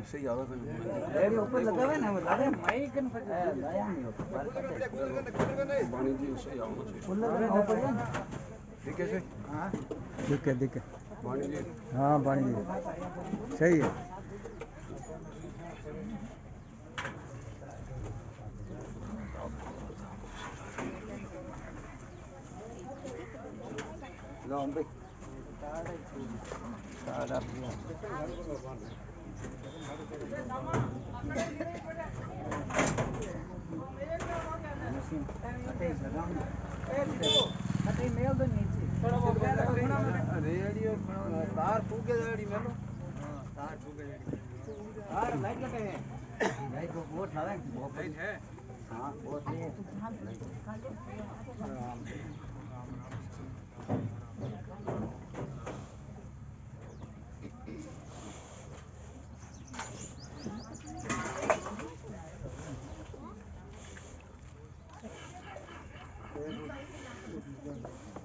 सही आवाज रेडी ऊपर लगा हुआ है ना वो लगा माइक न लाया नहीं ऊपर वाणी जी सही आवाज फुल लगा ऊपर है दिखे से हां दिखे वाणी जी हाँ वाणी जी सही है लो हम पे सारा मेल दो नीचे रेडियो तार फूके रेडी मेलो हां तार फूके रेडी तार लाइट लगे हैं लाइट वो बोर्ड लगा है लाइट है हां बोर्ड है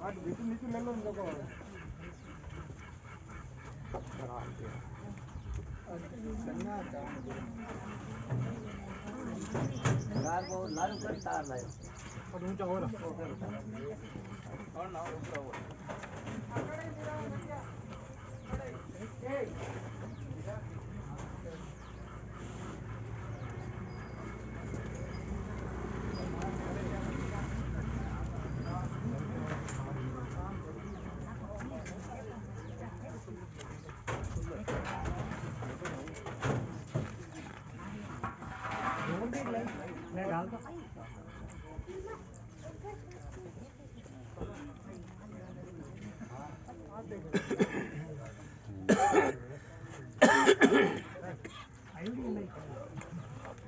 आज नीचे ले लो इनको तार वो लाल ऊपर तार लायो और ऊंचा हो रहा और ना ऊपर हो मैं डालता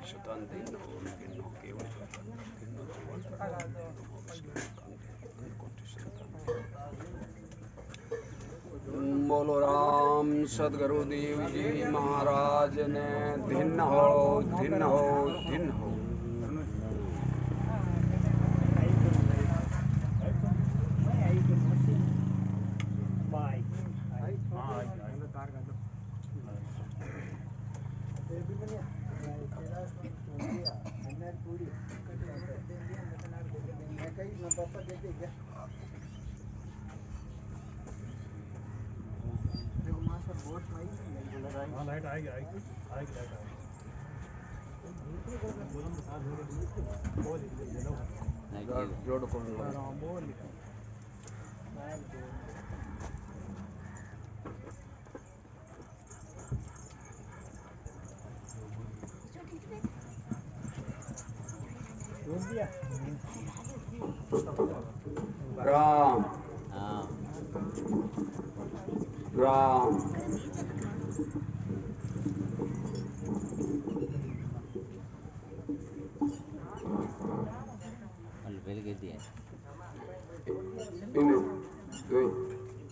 शतान दिन हो केवल बोलो राम सदगुरुदेव जी महाराज ने दिन हो दिन हो दिन हो लाइट आएगी आएगी लाइट आएगी जोड़ को राम राम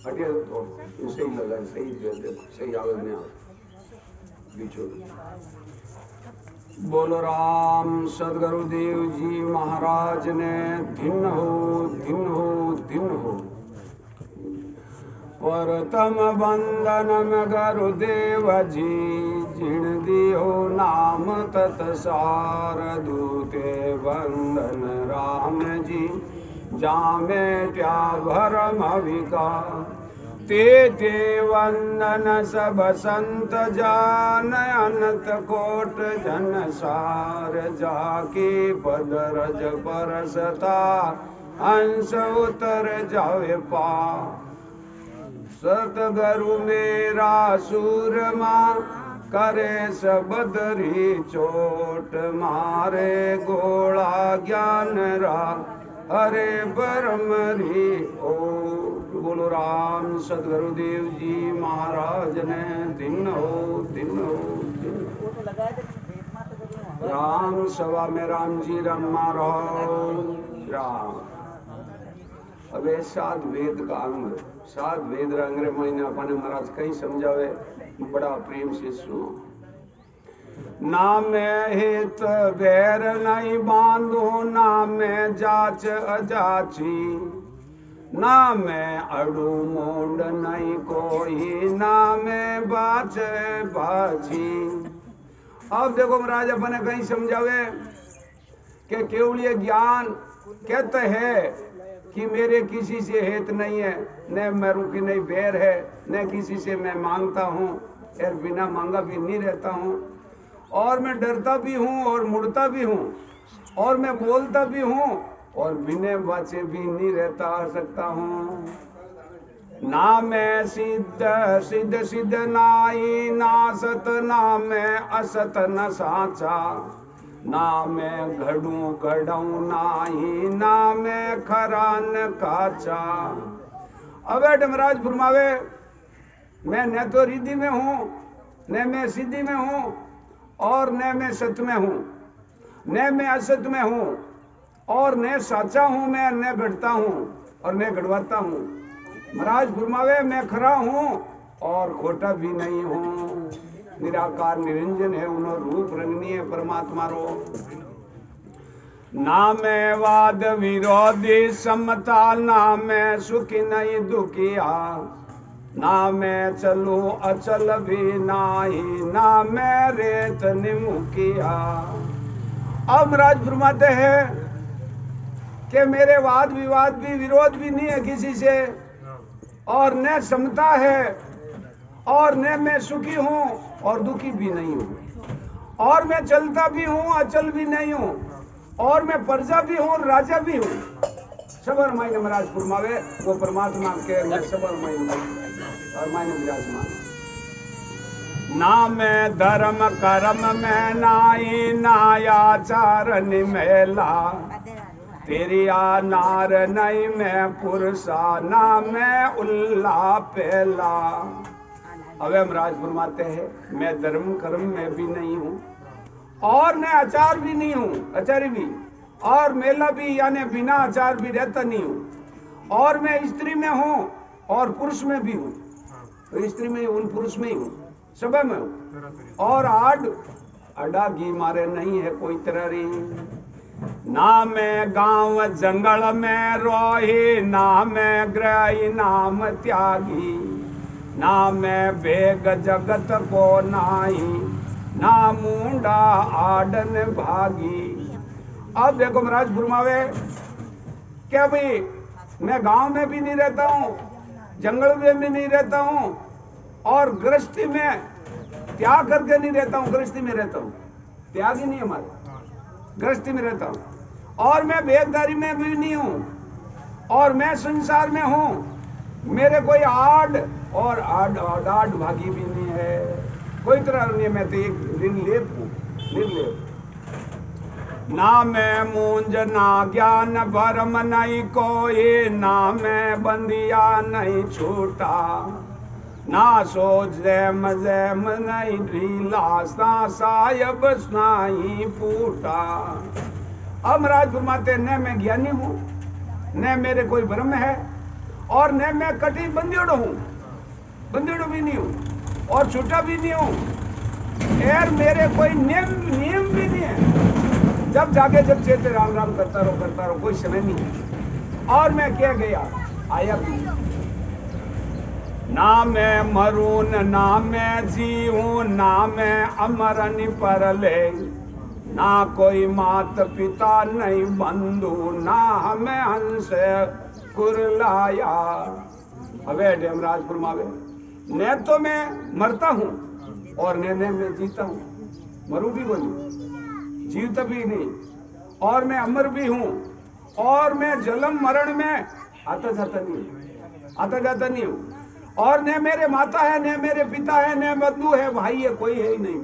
हटिया तो सही लगा सही आवाज में बीचों बोलो राम सदगुरुदेव जी महाराज ने दिन हो दिन हो दिन हो परतम बंदन में गुरुदेव जी जिण दियो नाम तत्सार दूते बंदन राम जी जामे त्या भरम विकार ते वंदन सब संत जान अनंत कोट जन सार जाके पद रज परसता अंश उतर जावे पा सतगुरु मेरा सूरमा करे सबदरी चोट मारे गोला ज्ञान रा हरे परमरी ओ बोलो राम सदगुरुदेव जी महाराज ने दिन हो दिन हो राम सभा में राम जी रमा रहो राम હવે સાત વેદ का अंग सात वेद अंग्रे महीने अपने महाराज कई समझावे बड़ा प्रेम से सुनो ना मैं हित बैर नहीं बांधो ना मैं जाच अजाची ना मैं अड़ू मोंड नहीं कोई ना मैं बाच बाची अब देखो महाराज अपने कहीं समझावे कि केवल ये ज्ञान कहते है कि मेरे किसी से हेत नहीं है, न मेरू की नहीं बैर है, न किसी से मैं मांगता हूँ और बिना मांगा भी नहीं रहता हूँ, और मैं डरता भी हूँ और मुड़ता भी हूँ, और मैं बोलता भी हूँ और बिना बाचे भी नहीं रहता सकता हूँ। ना मैं सिद्ध सिद्ध सिद्ध नाई ना सत, ना मैं असत न साचा, ना मैं घड़ू घड़ऊ नाही, ना मैं खरान काचा। अब डमराज फरमावे मैं न तो रिद्धि में हूं, न मैं सिद्धि में हूं, और न मैं सत में हूं, न मैं असत में हूं, और न साचा हूं मैं, न घड़ता हूं और न घड़वाता हूं। महाराज फरमावे मैं खरा हूं और खोटा भी नहीं हूं। निराकार निरंजन है, उन्होंने रूप रंगनी है परमात्मा रो। ना मैं वाद विरोधी समता, ना मैं सुखी नहीं दुखिया, ना मैं चलू अचल भी नाही, ना मैं रेत निमुखिया। अब महाराज फरमाते हैं कि मेरे वाद विवाद भी विरोध भी नहीं है किसी से, और न समता है, और न मैं सुखी हूं और दुखी भी नहीं हूं, और मैं चलता भी हूं अचल भी नहीं हूं, और मैं प्रजा भी हूं राजा भी हूं। सबर मायने महाराज फरमावे वो परमात्मा के मैं सबर मायने और मायने विराजमान। ना मैं धर्म कर्म में नाई, ना आचार निमेला, तेरिया नार नहीं मैं पुरुषा, ना मैं उल्ला पहला। अब महाराज फरमाते हैं मैं धर्म कर्म में भी नहीं हूं, और मैं आचार भी नहीं हूं, आचारी भी, और मेला भी यानी बिना आचार भी रहता नहीं हूं, और मैं स्त्री में हूं और पुरुष में भी हूं, तो स्त्री में उन पुरुष में ही हूं, सब में हूं, और अड्डा घी मारे नहीं है कोई तरह। ना मैं गांव जंगल में रोही, ना मैं ग्रही नाम त्यागी, ना मैं बेग जगत को नाही, ना मुंडा आडन भागी। अब देखो महाराज फरमावे क्या भाई मैं गांव में भी नहीं रहता हूं, जंगल में भी नहीं रहता हूं, और गृहस्थी में त्याग करके नहीं रहता हूं, गृहस्थी में रहता हूं, त्याग ही नहीं हमारे, गृहस्थी में रहता हूं, और मैं बेगदारी में भी नहीं हूं, और मैं संसार में हूं, मेरे कोई आड़ और आड़ भागी भी नहीं है, कोई तरह नहीं, मैं तो एक निर्लेप हूं, निर्लेप। ना मैं मूंज ना ज्ञान भरम नहीं कोई, ना मैं बंदिया नहीं छूटा, ना सोच जैम जैम नहीं ढीला, ना सायब नहीं फूटा। अब महाराज फरमाते न मैं ज्ञानी हूं, न मेरे कोई भ्रम है, और न मैं कटी बंदियोड़ हूं, बंदियोड़ भी नहीं हूं और छूटा भी नहीं हूं, यार मेरे कोई नियम भी नहीं है, जब जाके जब चेते राम राम करता रहो, कोई समय नहीं है, और मैं क्या गया आया भी। ना मैं मरून ना मैं जीऊं, ना मैं अमरन परले, ना कोई मात पिता नहीं बंधु, ना हमें हंस कुरलाया। अबे डेमराज फरमावे न तो मैं मरता हूं और न मैं जीता हूं, मरू भी बोली जीवता भी नहीं, और मैं अमर भी हूं, और मैं जन्म मरण में आता जाता नहीं हूं, और न मेरे माता है, न मेरे पिता है, न बंधु है, भाई है, कोई है ही नहीं।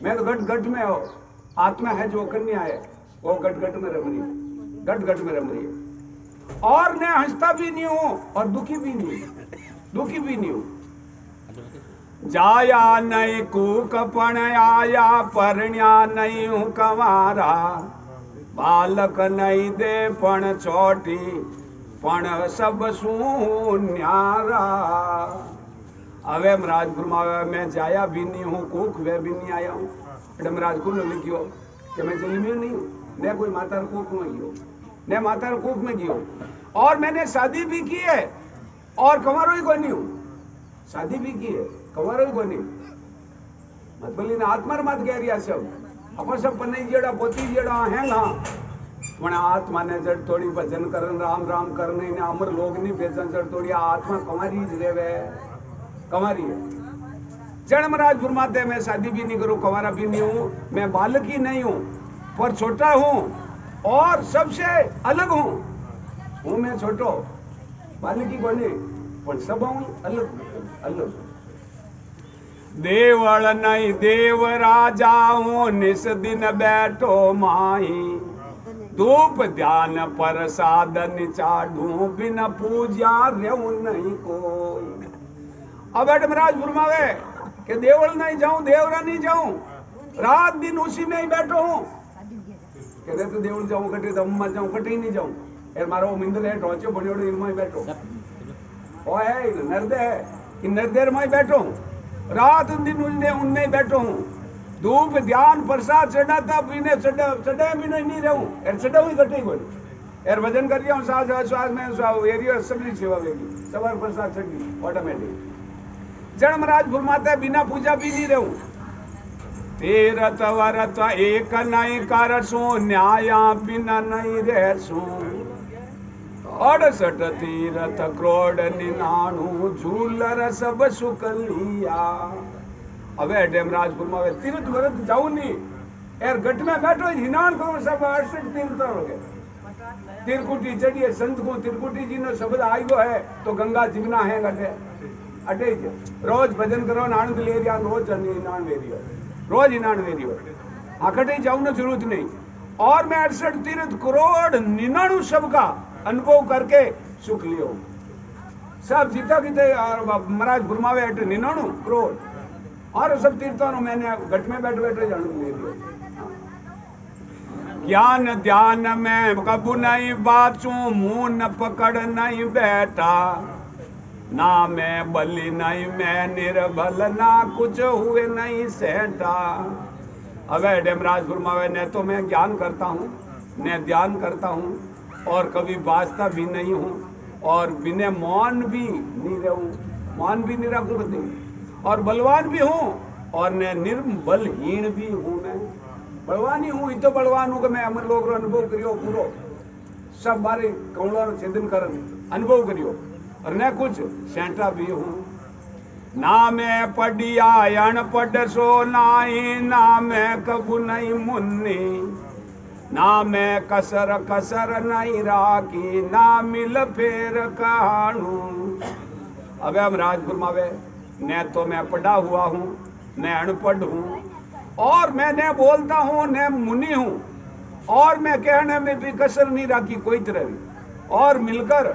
मैं तो घट घट में हो, आत्मा है जो कन्या है वो घट घट में रम रही है, घट घट में रम रही है, और न हंसता भी नहीं हूं और दुखी भी नहीं हूं। जाया नहीं कूकपण आया, परण्या नहीं हूं कंवारा, बालक नहीं दे पण छोटी, पण सब सू न्यारा। अवे महाराज फरमावे मैं जाया भी नहीं हूं, कूक वे भी नहीं आया हूं। महाराज को लिखियो कि मैं जन्मियो नहीं हूं, मैं कोई माता कूक में गयो, मैं माता कूक में गयो, और मैंने शादी भी की है और कंवारो ही कोई नहीं हूं, शादी भी की है कंवारो ही कोई नहीं, मत बोली ना आत्मा मत कह रिया सब अपन सब पन्ने जेड़ा पोती जेड़ा है ना पण आत्मा ने जड़ थोड़ी भजन करन राम राम करने ने अमर लोग नहीं बेचन जड़ थोड़ी आत्मा कमारी ज रेवे कमारी है। जड़ महाराज फरमाते मैं शादी भी नहीं करूं कंवारा भी नहीं हूं मैं बालक ही नहीं हूं पर छोटा हूं और सबसे अलग हूं मैं छोटो बालक ही बने पर सब हूं अलग अलग देवल नहीं देव राजा हूं निस दिन बैठो माही धूप ध्यान पर साधन चाढ़ू बिना पूजा रेऊ नहीं कोई। अब महाराज फरमावे कि देवल नहीं जाऊं देवरा नहीं जाऊं रात दिन उसी में ही बैठो हूं कहते तो देवल जाऊं कटे तो अम्मा जाऊं कटे ही नहीं जाऊं यार मारो मिंदल है टोचो बनियोड़ो इनमें ही बैठो ओ है नर्दे है इन नर्देर में ही बैठो हूं रात दिन उनमें ही बैठो हूं धूप ध्यान प्रसाद चढ़ाता पीने चढ़े भी नहीं रहूं यार चढ़ा हुई कटे कोई यार वजन कर लिया सांस श्वास में एरिया सबली सेवा वेगी सवार प्रसाद चढ़ी ऑटोमेटिक। जड़ महाराज फरमाता है बिना पूजा भी नहीं रहूं तीरथ वरत एक नहीं करसू न्याया बिना नहीं रहसू 68 तीरथ क्रोड़ निनाणु झूलर सब सुख लिया। अबे डेमराज फरमावे तीर्थ व्रत जाऊ नहीं यार गट में बैठो हिनान करो सब 68 तीर्थ हो गए तिरकुटी चढ़िए संत को तिरकुटी जी ने शब्द आयो है तो गंगा जिगना है गटे अटे रोज भजन करो नानक ले रिया रोज इनान ले रियो रोज इनान ले रियो आखटे जाऊ ना जरूरत नहीं और मैं 68 तीर्थ करोड़ 99 सब का अनुभव करके सुख लियो सब जीता किते महाराज फरमावे 99 करोड़ और सब तीर्थों मैंने घट में बैठ बैठे जाने ले लिया। ज्ञान ध्यान में कबू नहीं बाचू मुंह न पकड़ नहीं बैठा ना मैं बलि नहीं मैं निर्बल ना कुछ हुए नहीं सेठा। अब डेमराज फरमावे ने तो मैं ज्ञान करता हूँ न ध्यान करता हूँ और कभी बाजता भी नहीं हूँ और बिना मौन भी नहीं रहूं मौन भी नहीं रखूं और बलवान भी हूँ और मैं निर्बलहीन भी हूँ मैं बलवान ही हूँ तो बलवान हूँ कि मैं अमर लोग अनुभव करियो पूरो सब बारे कौड़ा छेदन कर अनुभव करियो और न कुछ सेंटा भी हूँ ना मैं पढ़िया अनपढ़ सो नाही ना मैं कबू नहीं मुन्नी ना मैं कसर कसर नहीं राखी ना मिल फेर कहानू। अब हम राज फरमावे न तो मैं पढ़ा हुआ हूँ न अनपढ़ हूँ और मैं न बोलता हूँ न मुनि हूँ और मैं कहने में भी कसर नहीं रखी कोई तरह भी और मिलकर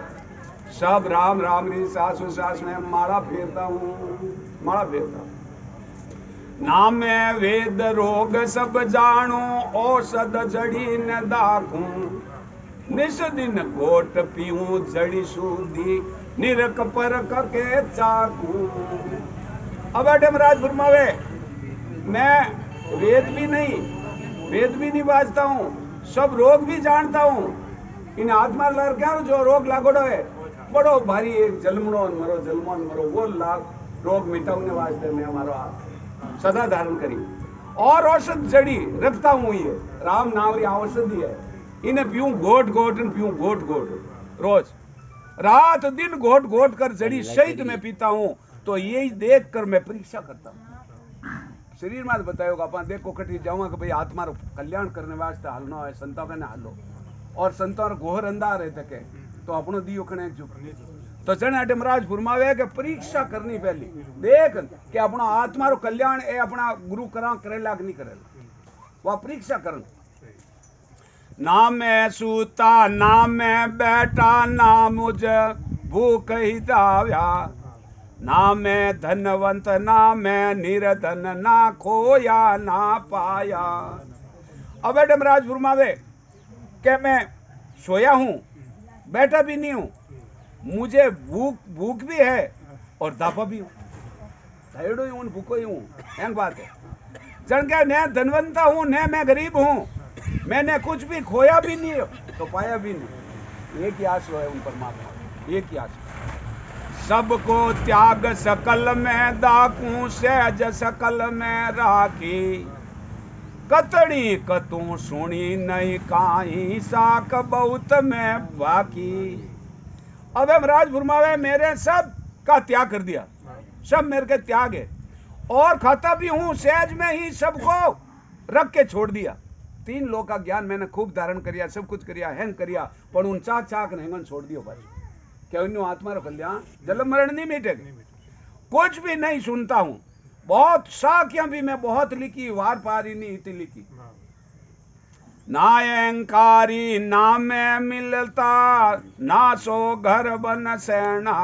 सब राम राम री सासु सास में माला फेरता हूँ माला फेरता हूँ। ना मैं वेद रोग सब जानू औषध जड़ी न दाखूं निस दिन घोट पीऊं जड़ी सूदी निरक परक के चाकू। अब डेमराज फरमावे मैं वेद भी नहीं बाजता हूँ सब रोग भी जानता हूँ इन आत्मा लर क्या जो रोग लागोड़ो है बड़ो भारी एक जलमनो मरो वो लाग रोग मिटाने वास्ते मैं हमारा सदा धारण करी और औषध जड़ी रखता हूँ ये राम नाम री औषधि है इन्हें पीऊं घोट घोट पीऊं घोट घोट रोज रात दिन घोट घोट कर जड़ी सहित में पीता हूँ तो यही देख कर मैं परीक्षा करता हूँ शरीर में बताओ अपन देखो कटी जाऊंगा कि भाई आत्मा कल्याण करने वास्ते हलनो है संतों ने हलो और संतों घोर अंधार है तके तो अपनो दियो खने चुप तो जने डेमराज फरमावे के परीक्षा करनी पहली देख कि अपना आत्मा रो कल्याण ए अपना गुरु करा करेला कि नहीं करेला वो परीक्षा करन। ना मैं सूता ना मैं बैठा ना मुझे भूख ही दाव्या ना मैं धनवंत ना मैं निर्धन ना खोया ना पाया। अब डेमराज फरमावे कि मैं सोया हूं बैठा भी नहीं हूं मुझे भूख भी है और दापा भी हूं टायर्ड ही हूं भूखो ही हूं एक बात है जन के न धनवंता हूं न मैं गरीब हूं मैंने कुछ भी खोया भी नहीं तो पाया भी नहीं एक ही आस है उन परमात्मा एक ही आस सबको त्याग सकल में दाकू सहज सकल में राखी कतड़ी कतू सुनी नहीं काई साक बहुत में बाकी। अब महाराज फरमावे मेरे सब का त्याग कर दिया, सब मेरे के त्याग है और खाता भी हूं सहज में ही सबको रख के छोड़ दिया। 3 लोग का ज्ञान मैंने खूब धारण करिया, सब कुछ करिया, हैंग करिया, पर उन चाक चाक हैंगन छोड़ दियो भाई। क्या उन्हें आत्मा रो कल्याण जन्म मरण नहीं मिटेगा। कुछ भी नहीं सुनता हूं, बहुत साखियां भी मैं बहुत लिखी, वार पार ही नहीं इतनी लिखी। ना अहंकारी ना मैं मिलता, ना सो घर बन सेना,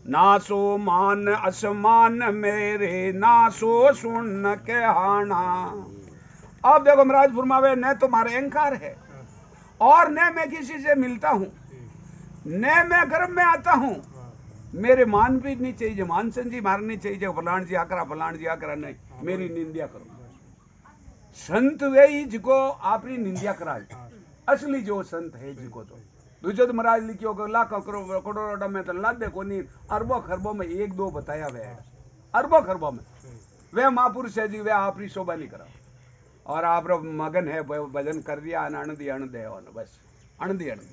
ना सो मान असमान मेरे, ना सो सुन के हाना। अब देखो महाराज फरमावे न तो मारे अहंकार है और न मैं किसी से मिलता हूं, न मैं गर्भ में आता हूं, मेरे मान भी नहीं चाहिए, मान संजी मारनी चाहिए, फलान जी आकरा फलान जी आकरा नहीं, मेरी निंदा करो। संत वे ही जिको आपनी निंदा कराए, असली जो संत है जिको तो दूसरे तो महाराज लिखियो कि लाखों करोड़ों में तो लादे को नहीं, अरबों खरबों में 1-2 बताया वे, अरबों खरबों में वे महापुरुष है जी, वे आपरी शोभा नहीं करा और आप मगन है भजन कर दिया आनंदी आनंद बस आनंदी आनंद।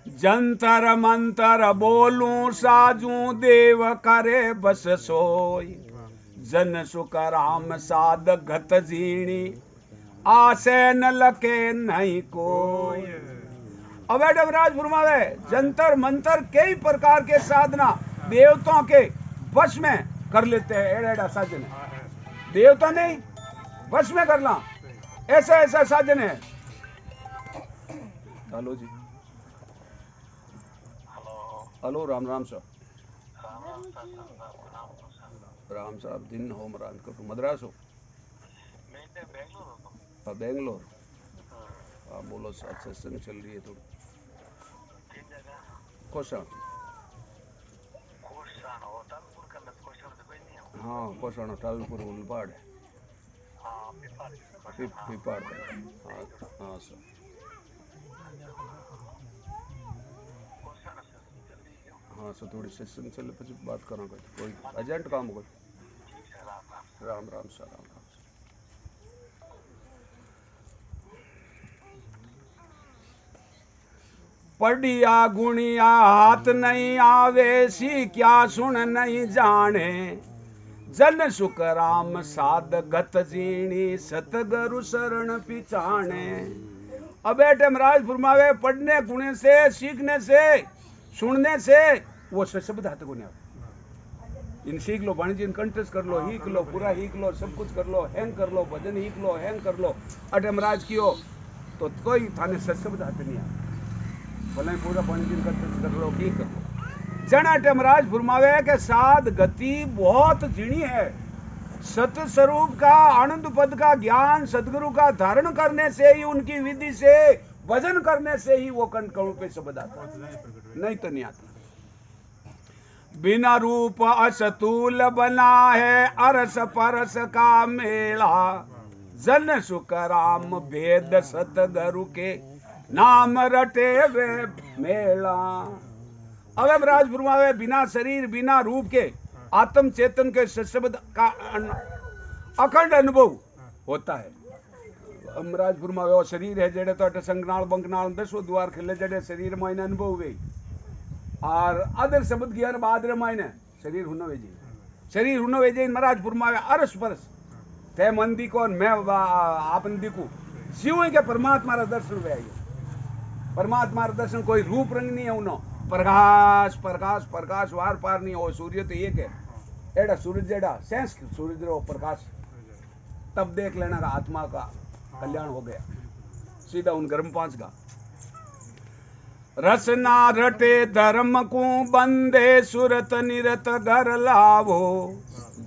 जंतर मंतर बोलूं साजू देव करे बस सोई, जन सुख राम साध गत जीणी, आसे न लके नहीं कोई। अब राज फरमावे जंतर मंतर कई प्रकार के साधना देवताओं के वश में कर लेते हैं, एड़ा साजन है, देवता नहीं वश में करना, ऐसा ऐसा साधन है। हेलो जी, हेलो राम राम साहब, राम साहब दिन हो मरान को मद्रास हो बेंगलोर। हाँ बोलो साथ सत्संग चल रही है तो कोसा, हाँ कोसा टालपुर उलपाड़ पिपाड़, हाँ सर हाँ सर थोड़ी सत्संग चले પછી बात करो कोई अर्जेंट काम हो। Ram Ram sir, Ram Ram sir. पढ़िया गुणिया हाथ नहीं आवे, सी क्या सुन नहीं जाने, जन सुख राम साध गत जीणी, सतगुरु शरण पिछाणे। अब बेटे महाराज फरमावे पढ़ने गुणे से, सीखने से, सुनने से वो शब्द हाथ को नहीं आवे। इन सीख लो, वाणिज्य कंटेस्ट कर लो, हीक लो, पूरा हीक लो, सब कुछ कर लो, हैंग कर लो, भजन हीक लो, हैंग कर लो, अटे महाराज कियो तो कोई थाने शब्द हाथ नहीं आवे। भले पूरा वाणिज्य कंटेस्ट कर लो, की कर लो। जन अटे महाराज फरमावे के साध गति बहुत जीणी है, सत स्वरूप का आनंद पद का ज्ञान सदगुरु का धारण करने से ही, उनकी विधि से भजन करने से ही वो कंठ कणों पे शब्द आता, नहीं तो नहीं आता। बिना रूप असतूल बना है, अरस परस का मेला, जन सुख राम भेद सतगुरु के नाम रटे वे मेला। अब महाराज फरमावे बिना शरीर बिना रूप के आत्म चेतन के शब्द का अखंड अनुभव होता है। महाराज फरमावे वो शरीर है जेड़े तो संगनाल बंकनाल 10 द्वार खिले जेड़े शरीर में अनुभव हुए और अदर शब्द की हर बाद मायने शरीर हुन वे जी, शरीर हुन वे जी। महाराज फरमावे अरस परस ते मन दी को मैं आपन दिखू शिव के परमात्मा रा दर्शन वे आई। परमात्मा रा दर्शन कोई रूप रंग नहीं है, उनो प्रकाश प्रकाश प्रकाश वार पार नहीं हो। सूर्य तो एक है, एड़ा सूरज जेड़ा सेंस सूरज रो प्रकाश, तब देख लेना का आत्मा का कल्याण हो गया सीधा उन गर्म 5 का। रसना रटे धर्म को बंदे, सुरत निरत घर लावो,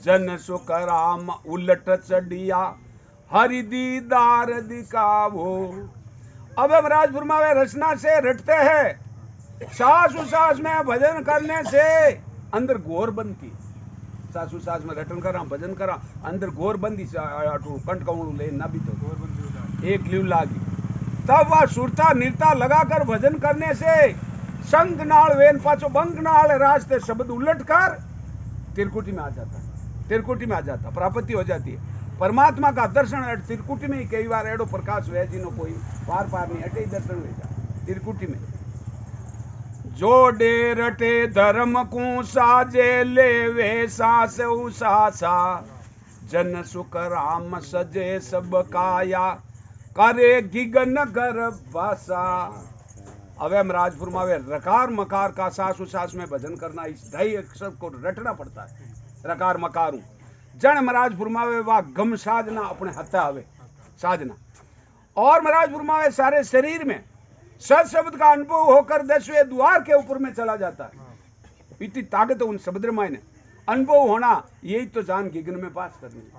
जन सुख राम उलट चढ़िया, हरि दीदार दिखावो। अब महाराज फरमावे रचना से रटते हैं, सास उसास में भजन करने से अंदर घोर बनती, सास उसास में रटन करा भजन करा अंदर घोर बंदी कंठ कौन ले ना भी तो एक लीव लागी, तब वह सुरता निरता लगाकर भजन करने से संग नाल वेन पाछो बंग नाल रास्ते शब्द उलट कर त्रिकुटी में आ जाता है, त्रिकुटी में आ जाता, प्राप्ति हो जाती है। परमात्मा का दर्शन त्रिकुटी में ही कई बार एडो प्रकाश वे जी नो कोई पार पार नहीं अटे दर्शन ले जा त्रिकुटी में। जोड़े रटे धर्म को साजे ले वे सास उसासा जन सुख राम सजे सब काया करे गिगन कर भाषा। अवे हम राजपुर में रकार मकार का सास उसास में भजन करना इस ढाई अक्षर को रटना पड़ता है। रकार मकारू जन महाराज फुरमावे वा गम साधना अपने हत्या आवे साधना और महाराज फुरमावे सारे शरीर में सत शब्द का अनुभव होकर 10वें द्वार के ऊपर में चला जाता है। इतनी ताकत उन शब्द मायने अनुभव होना यही तो जान गिगन में पास करनी।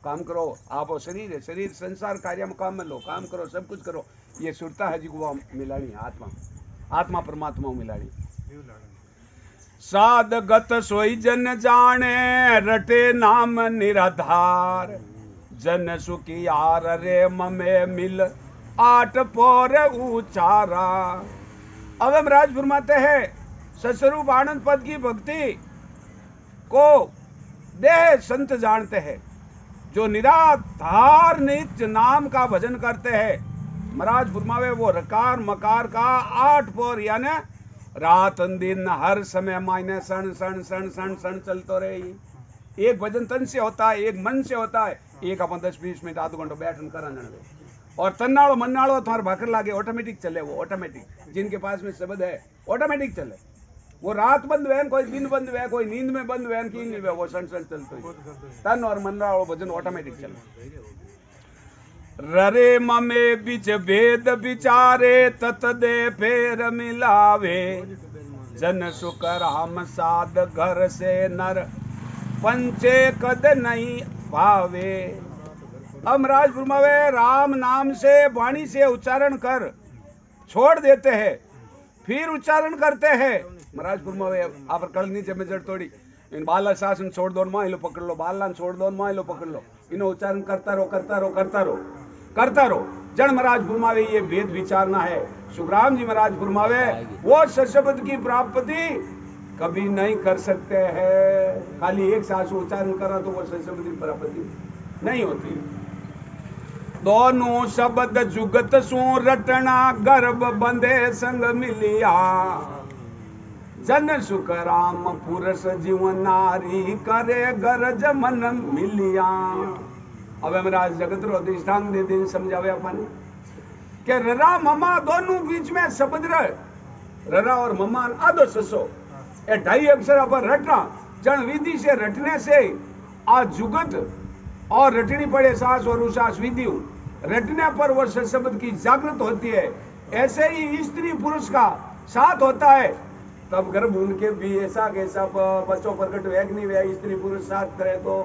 काम करो आप शरीर है, शरीर संसार कार्य में काम में लो, काम करो सब कुछ करो, ये सुरता है जी को मिलानी आत्मा, आत्मा परमात्मा मिलानी। साध गत सोई जन जाने रटे नाम निराधार जन सुखी यार रे ममे मिल आठ पोर उचारा। अब हम राज फरमाते हैं सस्वरूप आनंद पद की भक्ति को देह संत जानते हैं जो निराधार नित्य नाम का भजन करते हैं। महाराज फरमावे वो रकार मकार का 8 पोर यानी रात दिन हर समय मायने सन सन सन सन सन चलते रहे। एक भजन तन से होता है, एक मन से होता है, एक अपन 10-20 मिनट आधो घंटा बैठन करा और तन्नाड़ो मन्नाड़ो तुम्हारे भाकर लागे ऑटोमेटिक चले, वो ऑटोमेटिक जिनके पास में शब्द है ऑटोमेटिक चले। वो रात बंद वैन कोई दिन बंद वै कोई नींद में बंद वैन की नहीं वो सन सन चलते तन और मन्नाड़ो भजन ऑटोमेटिक चले। ररे ममे बिच भेद विचारे तत दे फेर मिलावे जन सुख राम साध घर से नर पंचे कद नहीं भावे। हम राज फरमावे राम नाम से वाणी से उच्चारण कर छोड़ देते हैं फिर उच्चारण करते हैं। महाराज फरमावे आप कल नीचे में जड़ तोड़ी इन बाला शासन छोड़ दो माँ लो पकड़ लो, बाला छोड़ दो माँ लो पकड़ लो, इन्हें उच्चारण करता रहो करता रहो करता रहो करता रहो। जन महाराज फरमावे ये भेद विचारना है। सुखराम जी महाराज फरमावे वो सशब्द की प्राप्ति कभी नहीं कर सकते हैं। खाली एक सांस उच्चारण करा तो वो सशब्द की प्राप्ति नहीं होती। दोनों शब्द जुगत सु रटना गर्भ बंधे संग मिलिया जन सुख राम पुरुष जीवन नारी करे गरज मन मिलिया। अब महाराज जगत रो दृष्टांत दे दिन समझावे अपन के ररा ममा दोनों बीच में शब्द रहे ररा और ममा आधो ससो ये 2.5 अक्षर अपन रटना जन विधि से रटने से आज जुगत और रटनी पड़े सास और उसास विधि रटने पर वो शब्द की जागृत होती है। ऐसे ही स्त्री पुरुष का साथ होता है तब गर्भ उनके भी ऐसा कैसा बच्चों प्रकट वेग नहीं वे स्त्री पुरुष साथ करे तो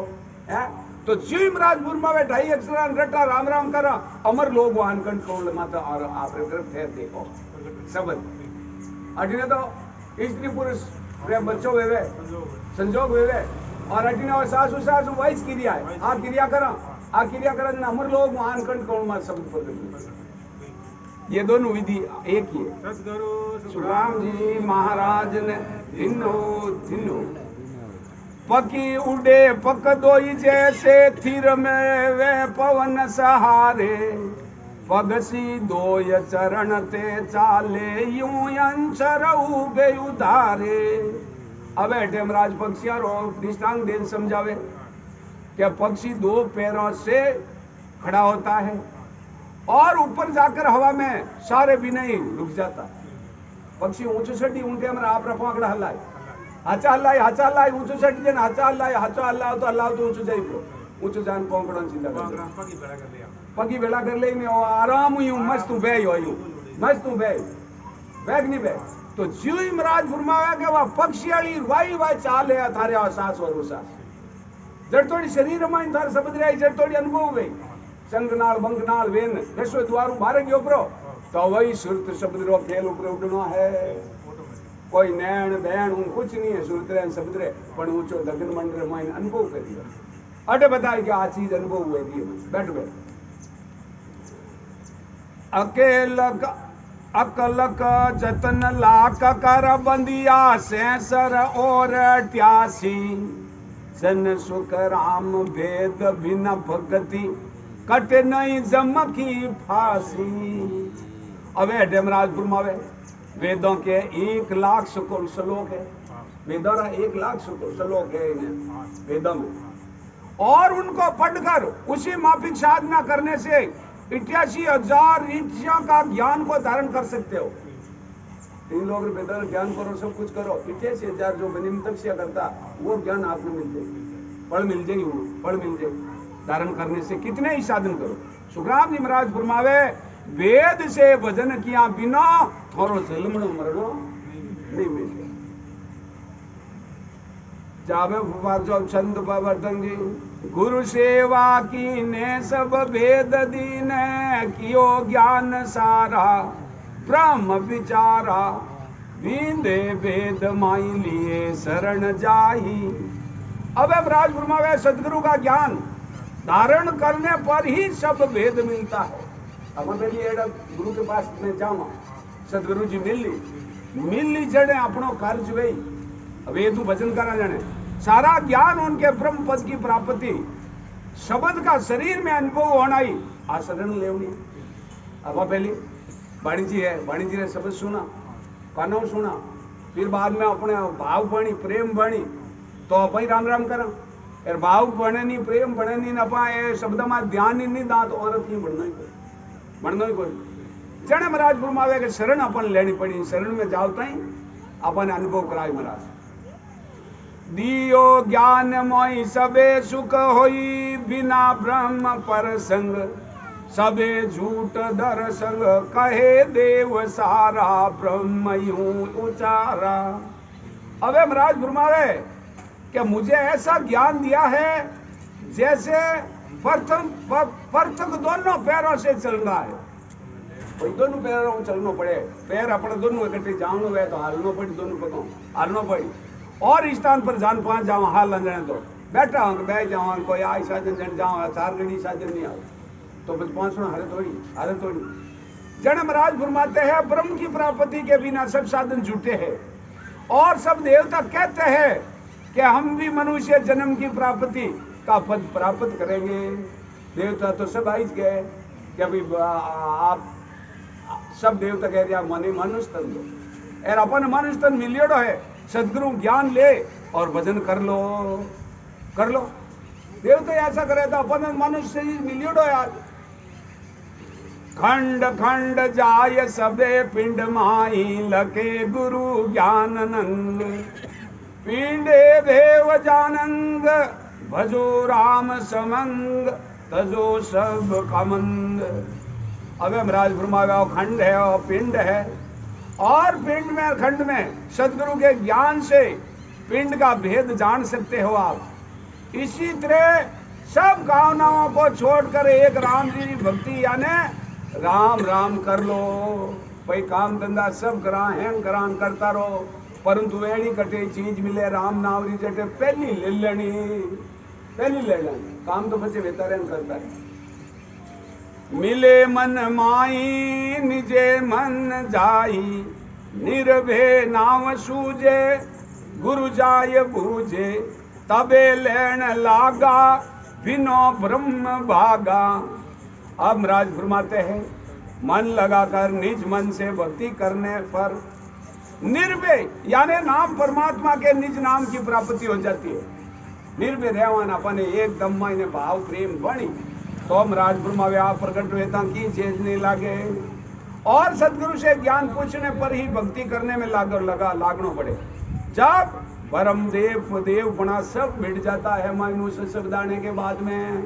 है तो जीव महाराजपुर में 2.5 अक्षर रटा राम राम करा अमर लोग वाहन कंट्रोल माता और आप ठहर देखो शब्द अटिने तो स्त्री पुरुष वे बच्चों वे संजोग वे और अटिने और सासु सासु वाइस क्रिया है आ क्रिया करा अमर लोग वाहन कंट्रोल में शब्द प्रकट। ये दोनों विधि एक ही है। सुखराम जी महाराज ने दिनो दिनो पकी उड़े पक दोई जैसे थिर में वे पवन सहारे पगसी दोय चरण ते चाले यूं अंशर उबे उधारे। अब हेमराज पक्षियां रो दृष्टांत देन समझावे क्या पक्षी 2 पैरों से खड़ा होता है और ऊपर जाकर हवा में सारे भी नहीं रुक जाता। पक्षी ऊंचो सटी उनके हमारा आप रफाकड़ा हल्लाए हाचा हल्लाए ऊंचो सटी जन हाचा हल्लाए तो अल्लाह तो ऊंचो जाई प्रो ऊंचो जान पौंकड़ो चिंता कर पगी बेड़ा कर ले में आराम हुई मस्त बे होई मस्त बे बैग नहीं बे तो जीव महाराज फरमाया कि वह पक्षी वाली वाई चाल है थारे सास और उसास जड़ थोड़ी शरीर में थार समझ रही जड़ थोड़ी अनुभव गई संग नाल बंग नाल वेन 10वें द्वार बाहर गयो प्रो तो वही सुरत शब्द रो खेल ऊपर उड़ना है। कोई नैण बैण उन कुछ नहीं है सुरत रे शब्द रे पण ऊंचो गगन मंडल में अनुभव कर दिया अटे बताए कि आ चीज अनुभव हुए दी बैठ बैठ अकेला अकलक जतन लाख कर बंदिया सैसर और 88 जन सुख राम भेद बिना भगति कट नहीं जम की फांसी। अब डमराजपुर में वेदों के 1 लाख श्लोक है, वेदों का 1 लाख श्लोक है वेदों में, और उनको पढ़कर उसी माफिक साधना करने से 88,000 ऋषियों का ज्ञान को धारण कर सकते हो। 3 लोग वेदों ज्ञान करो, सब कुछ करो, 88,000 जो बनिम तपस्या करता वो ज्ञान आपको मिल जाएगी, पढ़ मिल जाए धारण करने से कितने ही साधन करो। सुखराम जी महाराज फरमावे वेद से भजन किया बिना थोरो जन्मनो मरणो नहीं मिले। जावे भगवान जो छंद प्रवर्तन जी गुरु सेवा की ने सब वेद दीन कियो ज्ञान सारा ब्रह्म विचारा विंदे वेद माई लिए शरण जाही। अब राजपुर में सदगुरु का ज्ञान धारण करने पर ही सब वेद मिलता है। अब गुरु के पास में जावा सदगुरु जी मिली जड़े अपनो कार्य वे वेदू भजन करा जाने सारा ज्ञान उनके ब्रह्म पद की प्राप्ति शब्द का शरीर में अनुभव होना ही आचरण लेवनी। अब पहली वाणिजी है, वाणिजी ने शब्द सुना, कानों सुना, फिर बाद में अपने भाव बनी प्रेम बनी तो अपन राम राम करा यार भाव बने नहीं प्रेम बने नहीं न पाए शब्द में ध्यान ही नहीं दांत औरत नहीं बढ़ना ही कोई जने महाराज फरमावे के शरण अपन लेनी पड़ी, शरण में जावता ही अपन अनुभव कराए महाराज। दियो ज्ञान मोई सबे सुख होई बिना ब्रह्म पर संग सबे झूठ दर संग कहे देव सारा ब्रह्म यूं उचारा। अबे महाराज फरमावे कि मुझे ऐसा ज्ञान दिया है जैसे पर्थक दोनों पैरों से चलना है, कोई दोनों पैरों में चलना पड़े, पैर अपने दोनों इकट्ठे जानो है तो हालनो पड़ी, दोनों पकों हालनो पड़ी, और स्थान पर जान पांच जाओ हाल अंजने तो बैठा हूँ बैठ जाओ कोई आई साजन जन जाओ 4 घड़ी साजन नहीं आओ तो बस पहुंचना हारे थोड़ी जन महाराज फरमाते हैं ब्रह्म की प्राप्ति के बिना सब साधन झूठे हैं। और सब देवता कहते हैं कि हम भी मनुष्य जन्म की प्राप्ति का पद प्राप्त करेंगे। देवता तो सब आई गए कि अभी आप सब देवता कह रहे मने मनुष्य तन दो और अपन मनुष्य तन मिलियडो है, सदगुरु ज्ञान ले और भजन कर लो देवता ऐसा करे तो अपन मनुष्य ही मिलियडो यार। खंड खंड जाय सबे पिंड माही लके गुरु ज्ञाननंद पिंडे देव जानंद भजो राम समंग तजो सब कमंद। अब महाराज फरमाया खंड है और पिंड है, और पिंड में खंड में सदगुरु के ज्ञान से पिंड का भेद जान सकते हो आप। इसी तरह सब कामनाओं को छोड़कर एक राम जी की भक्ति यानी राम राम कर लो। भाई काम धंधा सब करान करता रहो, परंतु एड़ी कटे चीज मिले राम नावरी जटे पहली ले लेनी काम तो बच्चे बेहतर करता है। मिले मन माई निजे मन जाई निर्भय नाम सूझे गुरु जाय बूझे तबे लेन लागा बिनो ब्रह्म भागा। अब महाराज फरमाते हैं मन लगाकर निज मन से भक्ति करने पर निर्भय यानी नाम परमात्मा के निज नाम की प्राप्ति हो जाती है। निर्भय रहवान अपने एकदम मायने भाव प्रेम बनी तो महाराज फरमावे आप प्रकट वेता की चीज नहीं लागे। और सदगुरु से ज्ञान पूछने पर ही भक्ति करने में लागनो पड़े। जब परम देव बना सब मिट जाता है मायूस शब्दाने के बाद में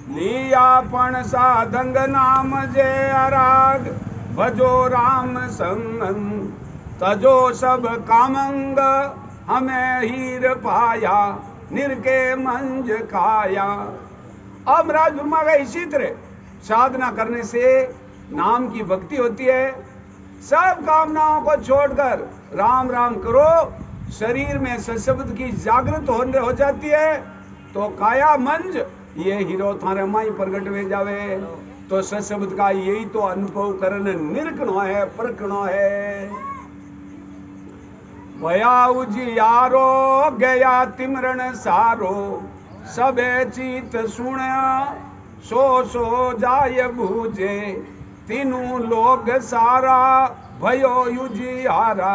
लियापन साधंग नाम जे अराग भजो राम संगंग तजो सब कामंग हमें हीर पाया निरके मंज खाया। अब महाराज फरमावे इसी तरह साधना करने से नाम की भक्ति होती है। सब कामनाओं को छोड़कर राम राम करो, शरीर में सशब्द की जागृत हो जाती है तो काया मंज ये हीरो थारे माई प्रगट वे जावे। तो सशब्द का यही तो अनुभव करने निरखनो है, परखनो है। भया उजियारो गया तिमरण सारो, सबे चीत सुण्या सो सो जाय भूजे, तीनों लोग सारा भयो युजियारा।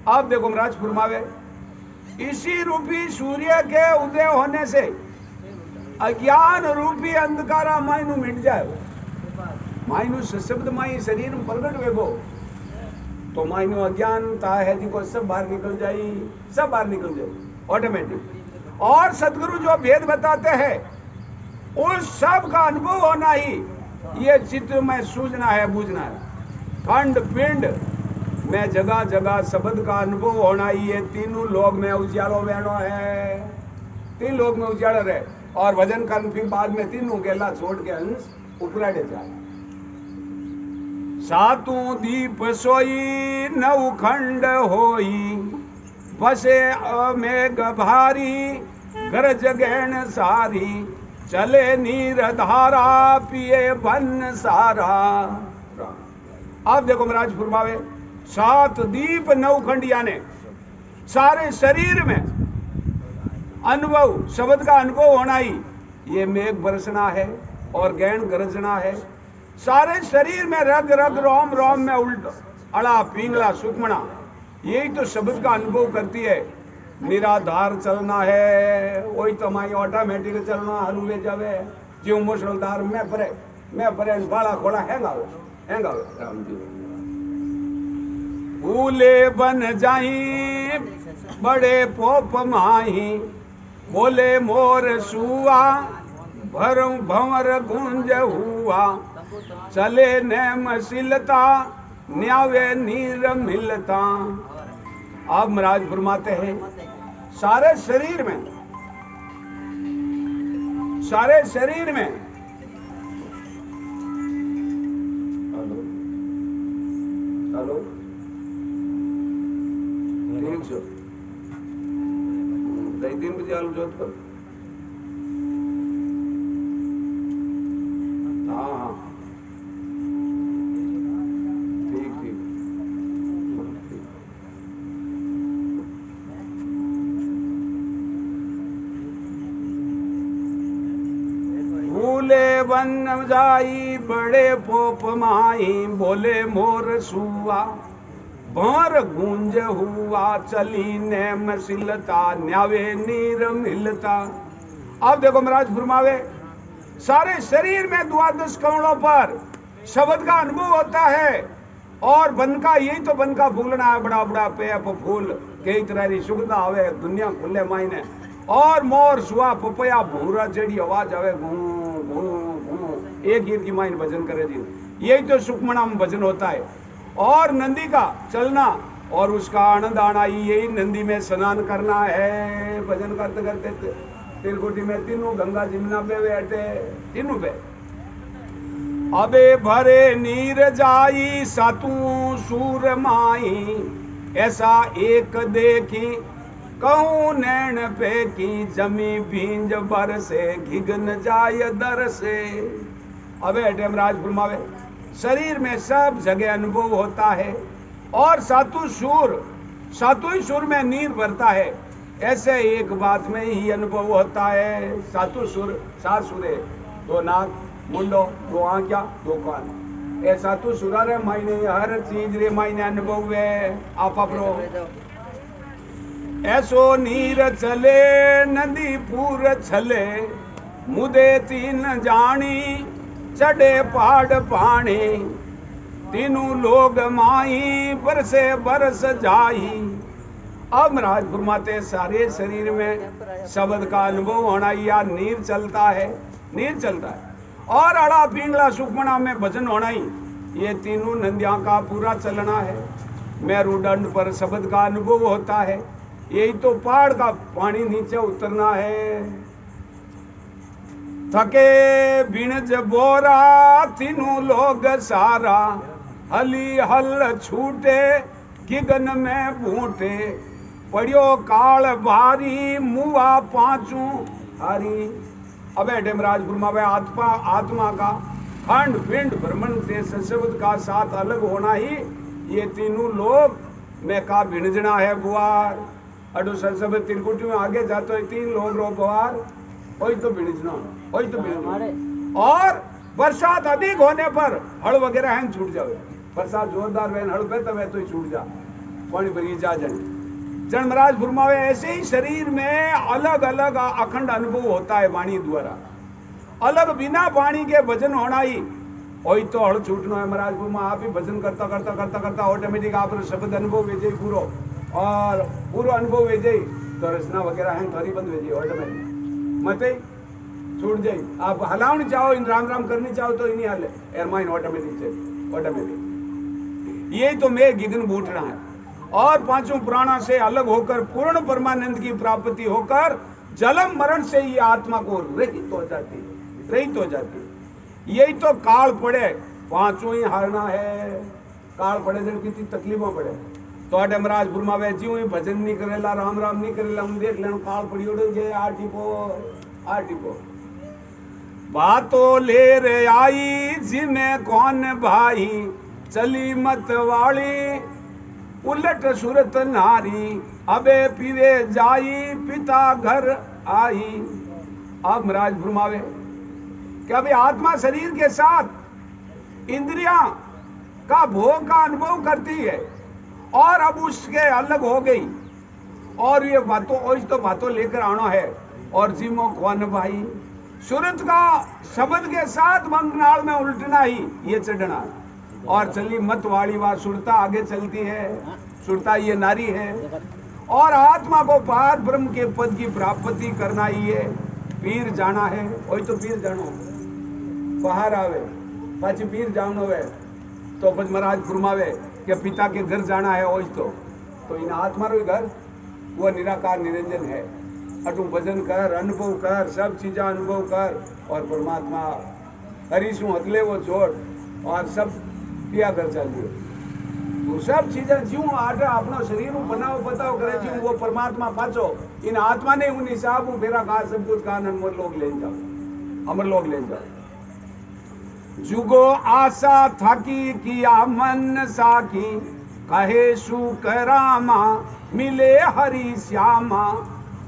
अब देखो महाराज फरमावे, इसी रूपी सूर्य के उदय होने से अज्ञान रूपी अंधकारा मायनु मिट जाए। मायनु शब्द माई शरीर में प्रकट वेगो तो मायनु अज्ञानता है जिको सब बाहर निकल जाए, सब बाहर निकल जाए ऑटोमेटिक। और सदगुरु जो भेद बताते हैं उस सब का अनुभव होना ही ये चित्र में सूझना है, बूझना है। खंड पिंड में जगह जगह शब्द का अनुभव होना ही ये तीनों लोग में उजालो बहनो है। तीन लोग में उजाला रहे और वजन कर्म फिर बाद में तीनों केला छोड़ के अंश उपराड़े जाए। सातों दीप सोई नौ खंड होई, बसे अमेघ भारी गरज गहन सारी, चले नीर धारा पिए बन सारा। अब देखो महाराज फरमावे, सात दीप नौखंड यानी सारे शरीर में अनुभव, शब्द का अनुभव होना ही ये मेघ बरसना है और गैन गरजना है। सारे शरीर में रग रग रोम रोम में उल्ट अड़ा पिंगला सुखमना, यही तो शब्द का अनुभव करती है। निराधार चलना है, वही तो माई ऑटोमेटिक चलना, हलुवे जावे जो मुसलधार में परे बाला खोला हैंगावे राम जी। फूले बन जाई बड़े पोप माही, बोले मोर सुआ भरऊ भंवर गुंज हुआ, चले नेम सिलता न्यावे नीर मिलता। अब महाराज फरमाते हैं, सारे शरीर में हेलो ठीक छो 3 बजे आलू जोधपुर। हाँ ठीक भूले बन जाई बड़े पोप माई, बोले मोर सुआ भंवर गूंज हुआ, चली ने मसिलता न्यावे नीर मिलता। अब देखो महाराज फरमावे, सारे शरीर में द्वादश कौड़ों पर शब्द का अनुभव होता है। और बन का यही तो बन का फूलना है, बड़ा बड़ा पेप फूल कई तरह की सुगंध आवे दुनिया खुले मायने। और मोर सुआ पपया भूरा जड़ी आवाज आवे घू घू घू, एक गीत की माइन भजन करे जी, यही तो सुखमना में भजन होता है। और नंदी का चलना और उसका आनंद आना, यही नंदी में स्नान करना है। भजन करते करते तिलकुटी में तीनों गंगा जमुना पे बैठे तीनों पे। अबे भरे नीर जाई सातू सूर माई, ऐसा एक देखी कहूँ नैन पे की, जमी भींज बरसे घिगन जाय दर से। अबे हेमराज फरमावे, शरीर में सब जगह अनुभव होता है और सातु ही सुर में नीर भरता है। ऐसे एक बात में ही अनुभव होता है। सातु सुर, 7 सुरे, 2 नाक, मुंडो, 2 आंखिया, 2 कान। ए सातु सुरा रे मायने हर चीज रे मायने अनुभव है आप अपरो। ऐसो नीर चले नदी पूर छले, मुदे तीन जानी चढ़े पहाड़ पानी, तीनों लोग माही बरसे बरस जाई। अब महाराज फरमाते, सारे शरीर में शब्द का अनुभव होना या नीर चलता है और अड़ा पिंगला सुखमना में भजन होना ही, ये तीनों नदियां का पूरा चलना है। मेरुदंड पर शब्द का अनुभव होता है, यही तो पहाड़ का पानी नीचे उतरना है। थके बिनज बोरा तीनों लोग सारा, हली हल छूटे किगन में बूटे, पड़ियो काल भारी मुआ पांचू हरी। अब हेमराज फरमावे, आत्मा का खंड पिंड भ्रमण से शब्द का साथ अलग होना ही ये तीनों लोग मैं का भिणजना है गुआर अडो शब्द तिरकुटी में आगे जाते है तीन लोग रो गुआर वही तो भिणजना वही तो भिणजना। और बरसात अधिक होने पर हल वगैरह हैं छूट जावे बरसात जोरदार वैन हल पे तब तो छूट जा पानी भरी जा जन महाराज फरमावे ऐसे ही शरीर में अलग अलग अखंड अनुभव होता है वाणी द्वारा अलग बिना वाणी के भजन होना ही वही तो हल छूटनो है महाराज फरमा आप ही भजन करता करता करता करता ऑटोमेटिक आप शब्द अनुभव वेजे पूरो और पूरो अनुभव वेजे तो रचना वगैरह है थोड़ी बंद वेजे ऑटोमेटिक मत छूट जाए आप हलावनी चाहो इन राम राम करनी चाहो तो इन्हीं हाल एयरमाइन ऑटोमेटिक से ऑटोमेटिक यही तो मैं गिगन बूटना है और पांचों प्राणा से अलग होकर पूर्ण परमानंद की प्राप्ति होकर जन्म मरण से ये आत्मा को रहित हो जाती यही तो काल पड़े पांचों ही हारना है काल पड़े जन कितनी तकलीफों पड़े तो अटे महाराज फरमावे जी ही भजन नहीं करेला राम राम नहीं करेला हम देख लेना काल पड़ी उड़ जे आ टिपो बातों ले रे आई जी में कौन भाई चली मत वाली उलट सुरत नारी अबे पीवे जाई पिता घर आई। अब महाराज फरमावे कि अभी आत्मा शरीर के साथ इंद्रियां का भोग का अनुभव करती है और अब उसके अलग हो गई और ये बातों लेकर आना है और जीमो कौन भाई सूरत का शब्द के साथ मंगनाल में उल्टना ही ये चढ़ना और चली मत वाली बात सुरता आगे चलती है सुरता ये नारी है और आत्मा को पार ब्रह्म के पद की प्राप्ति करना ही है पीर जाना है वही तो पीर जानो बाहर आवे पाची पीर जानो है तो पद महाराज फरमावे कि पिता के घर जाना है वही तो इन आत्मा रो घर वो निराकार निरंजन है अटू भजन कर अनुभव कर सब चीजा अनुभव कर और परमात्मा हरीशू हतले वो छोड़ और सब किया कर चलिए तो सब चीजें ज्यों आटे अपना शरीर बनाओ बताओ करे ज्यों वो परमात्मा पाचो इन आत्मा ने उन हिसाब फेरा का सब कुछ का अमर लोग ले जाओ जुगो आशा थाकी किया मन साकी कहे सुकरामा मिले हरि श्यामा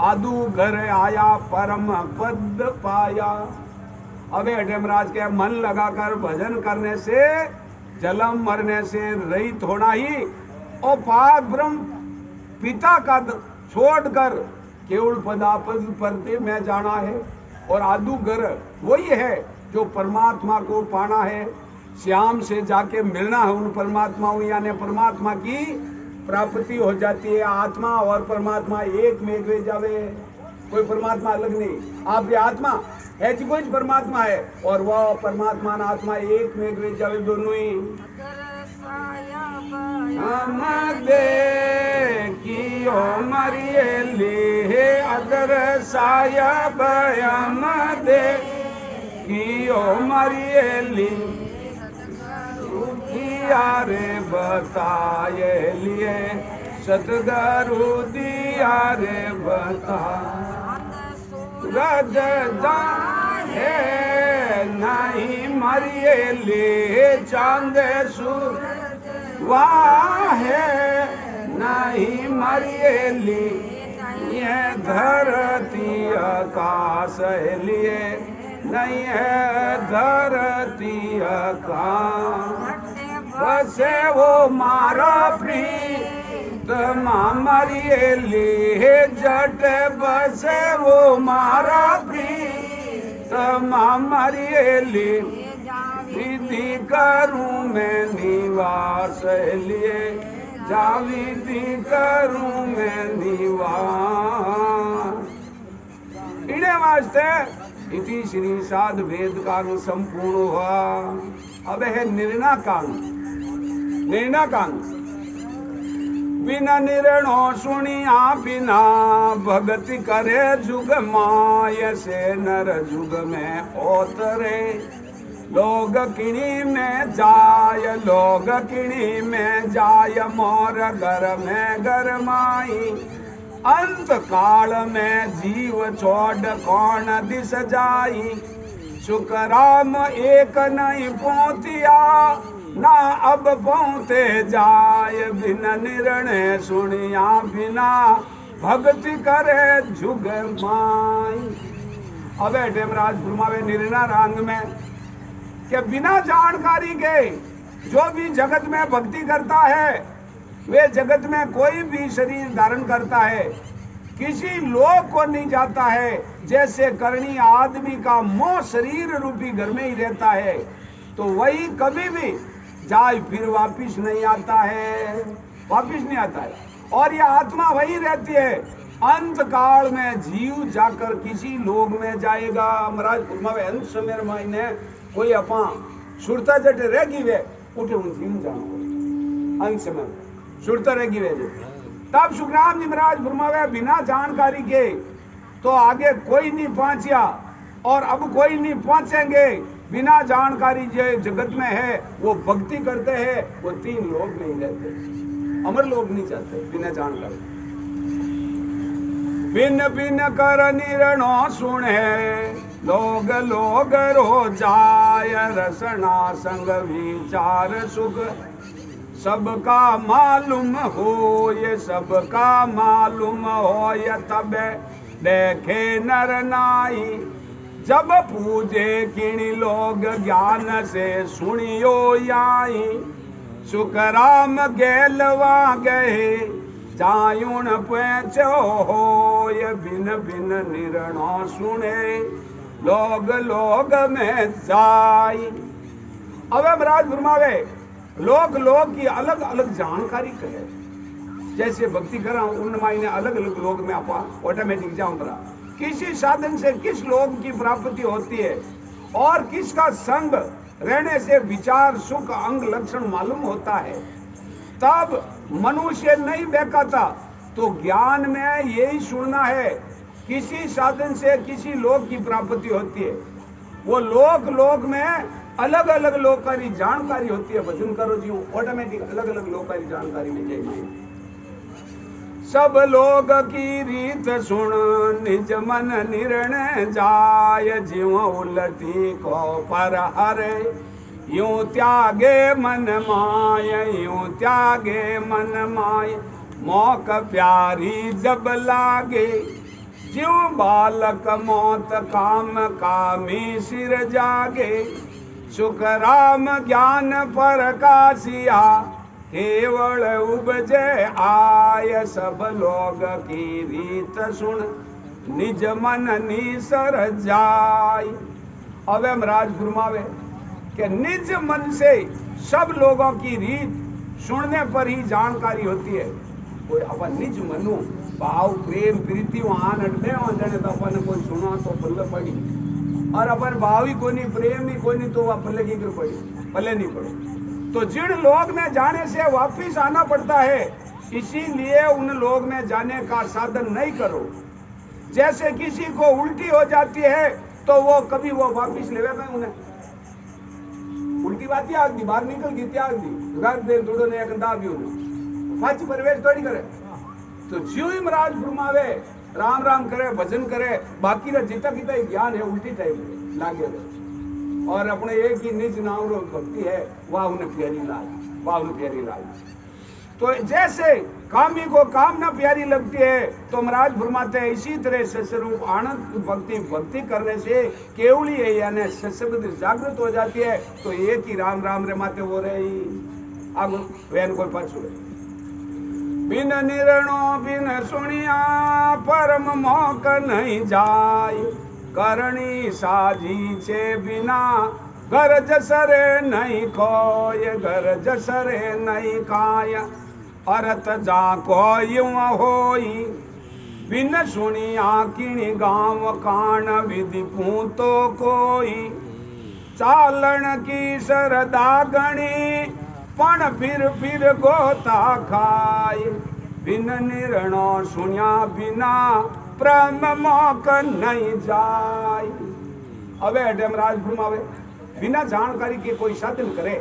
आदू घर आया परम पद पाया। अबे अटेमराज के मन लगाकर भजन करने से जन्म मरने से रहित होना ही और पाक ब्रह्म पिता का छोड़कर केवल पदापद परते में जाना है और आदू घर वही है जो परमात्मा को पाना है श्याम से जाके मिलना है उन परमात्माओं यानी परमात्मा की प्राप्ति हो जाती है। आत्मा और परमात्मा एक में वे जावे कोई परमात्मा अलग नहीं आपकी आत्मा है जी कोई परमात्मा है और वह परमात्मा और आत्मा एक में वे जावे दोनों ही हम देखियो मरियली अदर सायब हम देखियो मरियली रे बताए लिए सतगुरु दिया रे बता रज जाए नहीं मरिए ले चांद वाहे नहीं मरिए ली ये धरती आकाश लिए नहीं है धरती आकाश बसे वो मारा प्रीत मरिए ले जट बसे वो मारा प्रीत मरिए ले विधि करूं मैं निवास लिए जा विधि करूं मैं निवास इन्हें वास्ते इति श्री साध वेद कांग संपूर्ण हुआ। अब है निर्णय कांग बिना निर्णो सुनिया बिना भगति करे जुग माय से नर जुग में ओतरे लोग किणी में जाय मोर घर में गरमाई अंत काल में जीव छोड़ कौन दिस जाई सुख राम एक नहीं पहुंचिया, ना अब पहुंचे जाय, बिन निर्णय सुनिया बिना, भक्ति करे जुग माई। अब डेमराज फरमावे निर्णय रंग में कि बिना जानकारी के जो भी जगत में भक्ति करता है, वे जगत में कोई भी शरीर धारण करता है, किसी लोक को नहीं जाता है। जैसे करनी आदमी का मोह शरीर रूपी घर में ही रहता है, तो वही कभी भी जाए फिर वापिस नहीं आता है, वापिस नहीं आता है। और यह आत्मा वही रहती है, अंत काल में जीव जाकर किसी लोक में जाएगा। महाराज फरमावे अंत समय मायने कोई अपा सुरता जट रहेगी वे उठे उन जीव जानो अंत समय सुरता रहेगी वे। तब सुखराम जी महाराज फरमावे बिना जानकारी के तो आगे कोई नहीं पहुंचा और अब कोई नहीं पहुंचेंगे। बिना जानकारी जो जगत में है वो भक्ति करते हैं, वो 3 लोग नहीं रहते, अमर लोग नहीं चाहते बिना जानकारी। बिन बिन कर निर्णो सुने, लोग लोग रो जाय, रसना संग विचार सुख, सबका मालूम हो ये सबका मालूम हो ये, तब देखे नर नाई, जब पूजे किणी लोग ज्ञान से सुनियो याई। सुख राम गेलवा गए जायुन पैचो हो ये, बिन बिन निर्णय सुने लोग लोग में जाई। अब महाराज फरमावे लोग लोग की अलग अलग जानकारी कहे, जैसे भक्ति करा उन मायने अलग अलग लोग में आप ऑटोमेटिक जाऊं तरा, किसी साधन से किस लोग की प्राप्ति होती है और किसका संग रहने से विचार सुख अंग लक्षण मालूम होता है। तब मनुष्य नहीं बहकाता, तो ज्ञान में यही सुनना है, किसी साधन से किसी लोक की प्राप्ति होती है, वो लोक में अलग अलग लोक की जानकारी होती है। भजन करो जी ऑटोमेटिक अलग अलग लोक की जानकारी मिल जाएगी। सब लोग की रीत सुन निज मन निर्णय जाय, जीव उलटी को पर हरे, यूं त्यागे मन माय, यूं त्यागे मन माय, मौक प्यारी जब लागे, जीव बालक मौत काम कामी सिर जागे। सुख राम ज्ञान पर कासिया, केवल उपजे आय, सब लोग की रीत सुन निज मन निसर जाय। अब महाराज फरमावे कि निज मन से सब लोगों की रीत सुनने पर ही जानकारी होती है। कोई अपन निज मनु भाव प्रेम प्रीति वहां अटले वहां तो अपन कोई सुना तो पल्ले पड़ी, और अपन भाव ही कोनी प्रेम ही कोनी तो वह पल्ले की पड़ी, पल्ले नहीं पड़ो। तो जिन लोग में जाने से वापिस आना पड़ता है, इसीलिए उन लोग में जाने का साधन नहीं करो। जैसे किसी को उल्टी हो जाती है तो वो कभी वो वापिस लेवेगा उन्हें, उल्टी बात ही आग दी बाहर निकल गई त्याग दी घर दे थोड़ो ने एक अंदा भी उन्हें पाच प्रवेश थोड़ी करे। तो ज्यों ही महाराज फरमावे राम राम करे भजन करे, बाकी रा जितना कितना ज्ञान है उल्टी टाइम लागे रहे, और अपने एक ही निज नाम रो भक्ति है वह उन्हें प्यारी लाल, वह उन्हें प्यारी लाल। तो जैसे कामी को कामना प्यारी लगती है, तो महाराज फरमाते हैं इसी तरह से स्वरूप आनंद भक्ति भक्ति करने से केवली है यानी सशब्द जागृत हो जाती है। तो एक ही राम राम रे माते हो रहे अब वैन कोई पाछू बिन निर्णो बिन सुनिया परम मोक नहीं जाय, करणी साजी छे बिना घर जसरे नहीं कोय, घर जसरे नहीं काय, अरत जाको यूं होई, बिन सुनिया किणी गांव कान विधि पूतो कोई, चालन की सरदा गणी पण फिर गोता खाय, बिन निर्णो सुनिया बिना प्रेम मोक नहीं जाय। अबे डमराज फरमावे बिना जानकारी के कोई साधन करे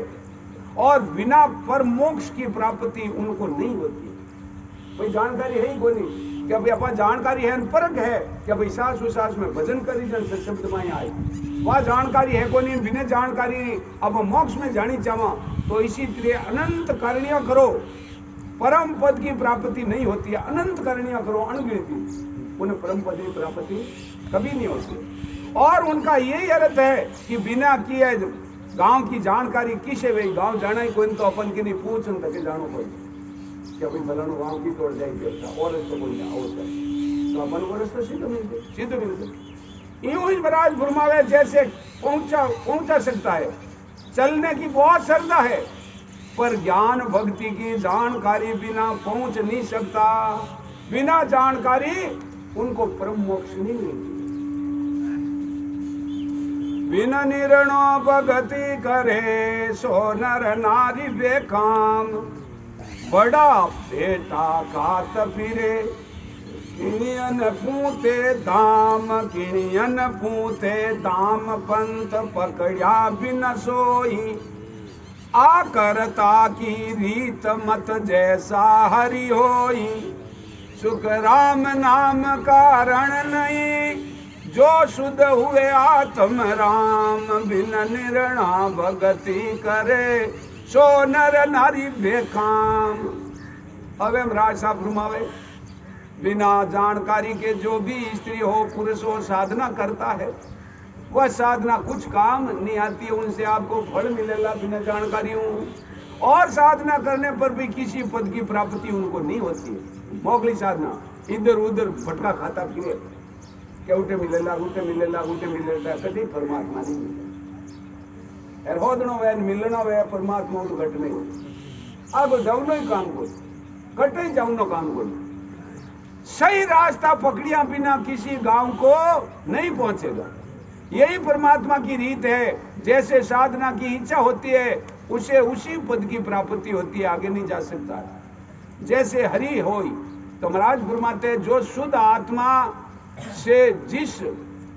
और बिना पर मोक्ष की प्राप्ति उनको नहीं होती। कोई जानकारी है ही कोई नहीं, कि भाई अपा जानकारी है परक है कि भाई सास उसास में भजन करी जन से शब्द में आए वह जानकारी है को नहीं बिना जानकारी अब मोक्ष में जानी चाहवा तो इसी तरह अनंत करणियां करो परम पद की प्राप्ति नहीं होती है अनंत करणियां करो अनगिनती उन्हें परम पद की प्राप्ति कभी नहीं होती और उनका यही अर्थ है कि बिना किए गांव की जानकारी किसे भाई गांव जाना ही कोई तो अपन की नहीं पूछ तक जानो पड़े क्या भाई फलानो गांव की तोड़ जाएगी और तो कोई ना होता है तो अपन को रास्ता सीधे मिलते यूं ही महाराज फरमावे जैसे पहुंचा सकता है चलने की बहुत श्रद्धा है पर ज्ञान भक्ति की जानकारी बिना पहुंच नहीं सकता बिना जानकारी उनको परम मोक्ष नहीं मिलती बिना निर्णो भगति करे सो नर नारी बेकाम बड़ा बेटा खात फिरे किणियन पूते दाम पंथ पकड़िया बिन सोई आकरता की रीत मत जैसा हरि होई सुख राम नाम कारण नहीं जो शुद्ध हुए आत्म राम बिन निर्णा भगति करे सो नर नारी बेकाम હવે રાજ સાહેબ ફરમાવે बिना जानकारी के जो भी स्त्री हो पुरुष हो साधना करता है वह साधना कुछ काम नहीं आती है उनसे आपको फल मिलेगा बिना जानकारी और साधना करने पर भी किसी पद की प्राप्ति उनको नहीं होती है मोगली साधना इधर उधर भटका खाता फिरे क्या उठे मिलेगा कभी परमात्मा नहीं मिलेगा होदनो वे मिलना वे परमात्मा तो घट नहीं आगो जाऊनो ही काम को घटे ही जाऊनो काम को सही रास्ता पकड़िया बिना किसी गांव को नहीं पहुंचेगा यही परमात्मा की रीत है जैसे साधना की इच्छा होती है उसे उसी पद की प्राप्ति होती है आगे नहीं जा सकता जैसे हरि होई तो महाराज फरमाते जो शुद्ध आत्मा से जिस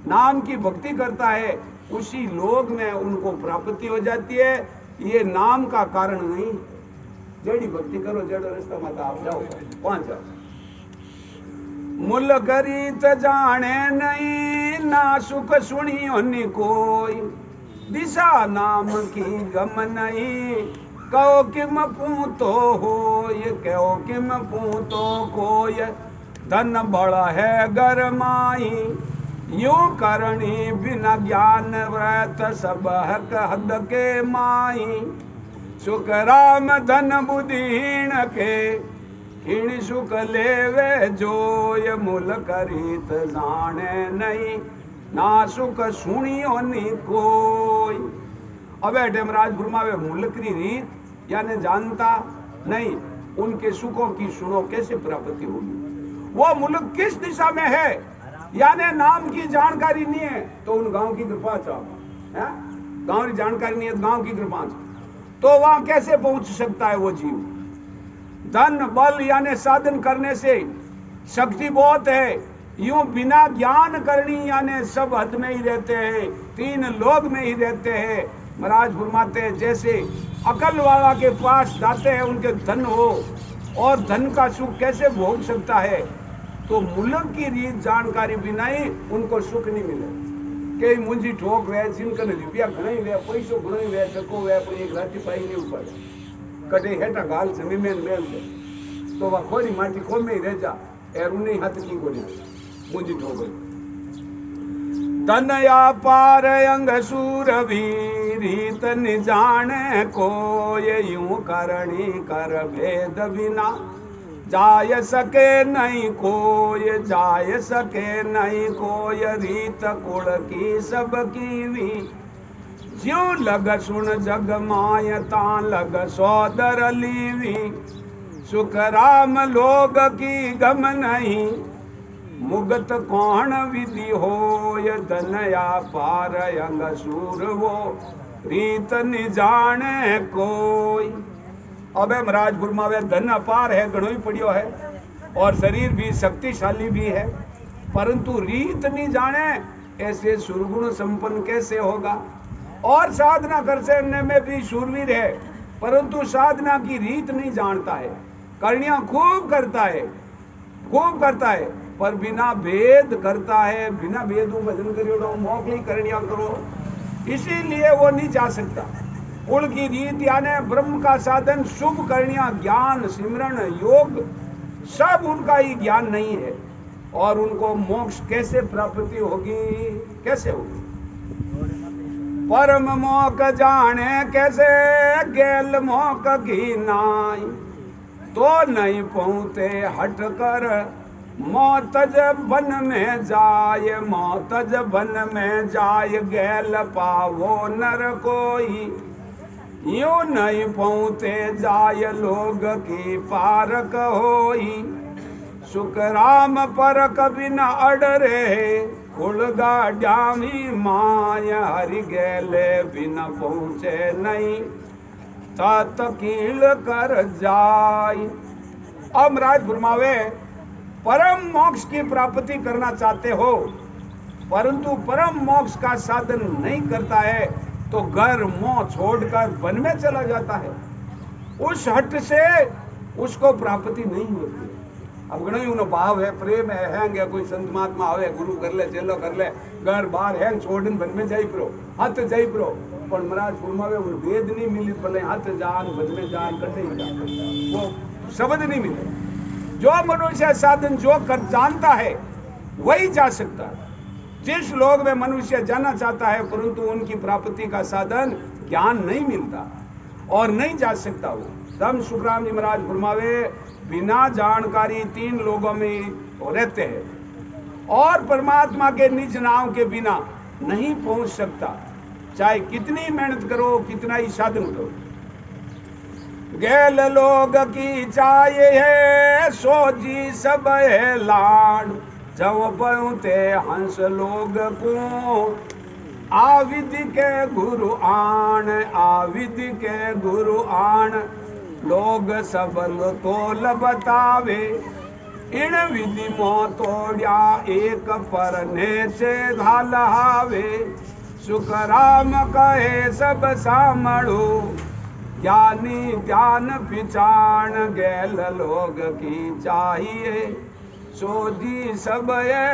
नाम की भक्ति करता है उसी लोक में उनको प्राप्ति हो जाती है ये नाम का कारण नहीं जेड़ी भक्ति करो जेड़ो रास्ता मत आप जाओ पहुंच जाओ मुल करीत जाने नहीं ना सुख सुनियो नि कोई दिशा नाम की गम नहीं कहो किम पूतो हो ये कहो किम पूतो कोय धन बड़ा है गरमाई यूं करणी बिना ज्ञान व्रत सब हक हद के माई सुख राम धन बुद्धिहीन के हीन सुख लेवे जोय मुल करीत जाने नहीं ना सुख सुनियो नि कोई अब डेमराज फरमावे मुल्क की रीत यानी जानता नहीं उनके सुखों की सुनो कैसे प्राप्ति होगी वो मुल्क किस दिशा में है यानी नाम की जानकारी नहीं है तो उन गांव की कृपा चाहो गांव की जानकारी नहीं है गांव की कृपा तो वहां कैसे पहुंच सकता है वो जीव धन बल यानी साधन करने से शक्ति बहुत है यूं बिना ज्ञान करनी यानी सब हद में ही रहते हैं तीन लोग में ही रहते हैं महाराज फरमाते हैं जैसे अकल वाला के पास जाते हैं उनके धन हो और धन का सुख कैसे भोग सकता है तो मुल्क की रीत जानकारी बिना ही उनको सुख नहीं मिले कई मुंजी ठोक वे जिनका रुपया घणई वे पैसो घणई वे टको वे पर एक राती पाई नहीं ऊपर कटे हेटा गाल जमीन में मेल दे तो वह खोरी माटी खोल में ही रह जा एर उन्हें हाथ की गोली मुंजी ठोक धन या पार अंग सूर रीत न जाने को ये यूं करणी कर भेद बिना जाय सके नहीं कोय रीत कुल की सब कीवी ज्यों लग सुन जग माय ता लग सौदर लीवी सुख राम लोग की गम नहीं मुगत कौन विधि होय धनया पार अंग सूर वो रीत न जाने कोई अबे महाराज फरमावे धन अपार है घणो ही पड़ियो है और शरीर भी शक्तिशाली भी है परंतु रीत नहीं जाने ऐसे सुरगुण संपन्न कैसे होगा और साधना करने में भी शूरवीर है परंतु साधना की रीत नहीं जानता है करनियां खूब करता है खूब करता है, पर बिना भेद करता है, बिना भेदों भजन करियो मोकली करनिया करो, इसीलिए वो नहीं जा सकता। कुल की रीत यानी ब्रह्म का साधन शुभ करनिया, ज्ञान सिमरण योग सब उनका ही ज्ञान नहीं है। और उनको मोक्ष कैसे प्राप्ति होगी, कैसे होगी? परम मोक जाने कैसे गेल मोक की नाई, तो नहीं पहुंचे हट कर मौतज बन में जाय, मौतज बन में जाय गेल पावो नर कोई, यूं नहीं पहुंचे जाय लोग की पारक होई, सुख राम पर कभी न अडरे, खुलगा जामी माय हरि गेले बिना पहुंचे नहीं, तात कील कर जाय। अब महाराज फरमावे, परम मोक्ष की प्राप्ति करना चाहते हो, परंतु परम मोक्ष का साधन नहीं करता है, तो घर मोह छोड़कर वन में चला जाता है। उस हट से उसको प्राप्ति नहीं होती। अब घणो उनो भाव है, प्रेम है कोई संत महात्मा आवे, गुरु कर ले, चेलो कर ले, घर बार है छोड़न वन में जाई परो, हाथ जाई परो, पर महाराज फरमावे उन वेद नहीं मिली, भले हाथ जान वन में जान कटे ही जा, वो शब्द नहीं मिले। जो मनुष्य साधन जो कर जानता है वही जा सकता है। जिस लोग में मनुष्य जाना चाहता है परंतु उनकी प्राप्ति का साधन ज्ञान नहीं मिलता और नहीं जा सकता, वो तम सुखराम जी महाराज फरमावे, बिना जानकारी तीन लोगों में रहते हैं और परमात्मा के निज नाम के बिना नहीं पहुंच सकता, चाहे कितनी मेहनत करो, कितना ही साधन करो। गैल लोग की चाहे है सो जी सब है लाड, जब पहुंचे हंस लोग को आविधि के गुरु आन, आविधि के गुरु आन, लोग सबल तोल बतावे, इन विधि मोह तोड़िया एक परने से घालहावे, सुख राम कहे सब सामड़ो, ज्ञानी ज्ञान पिछाण, गैल लोग की चाहिए सोजी सब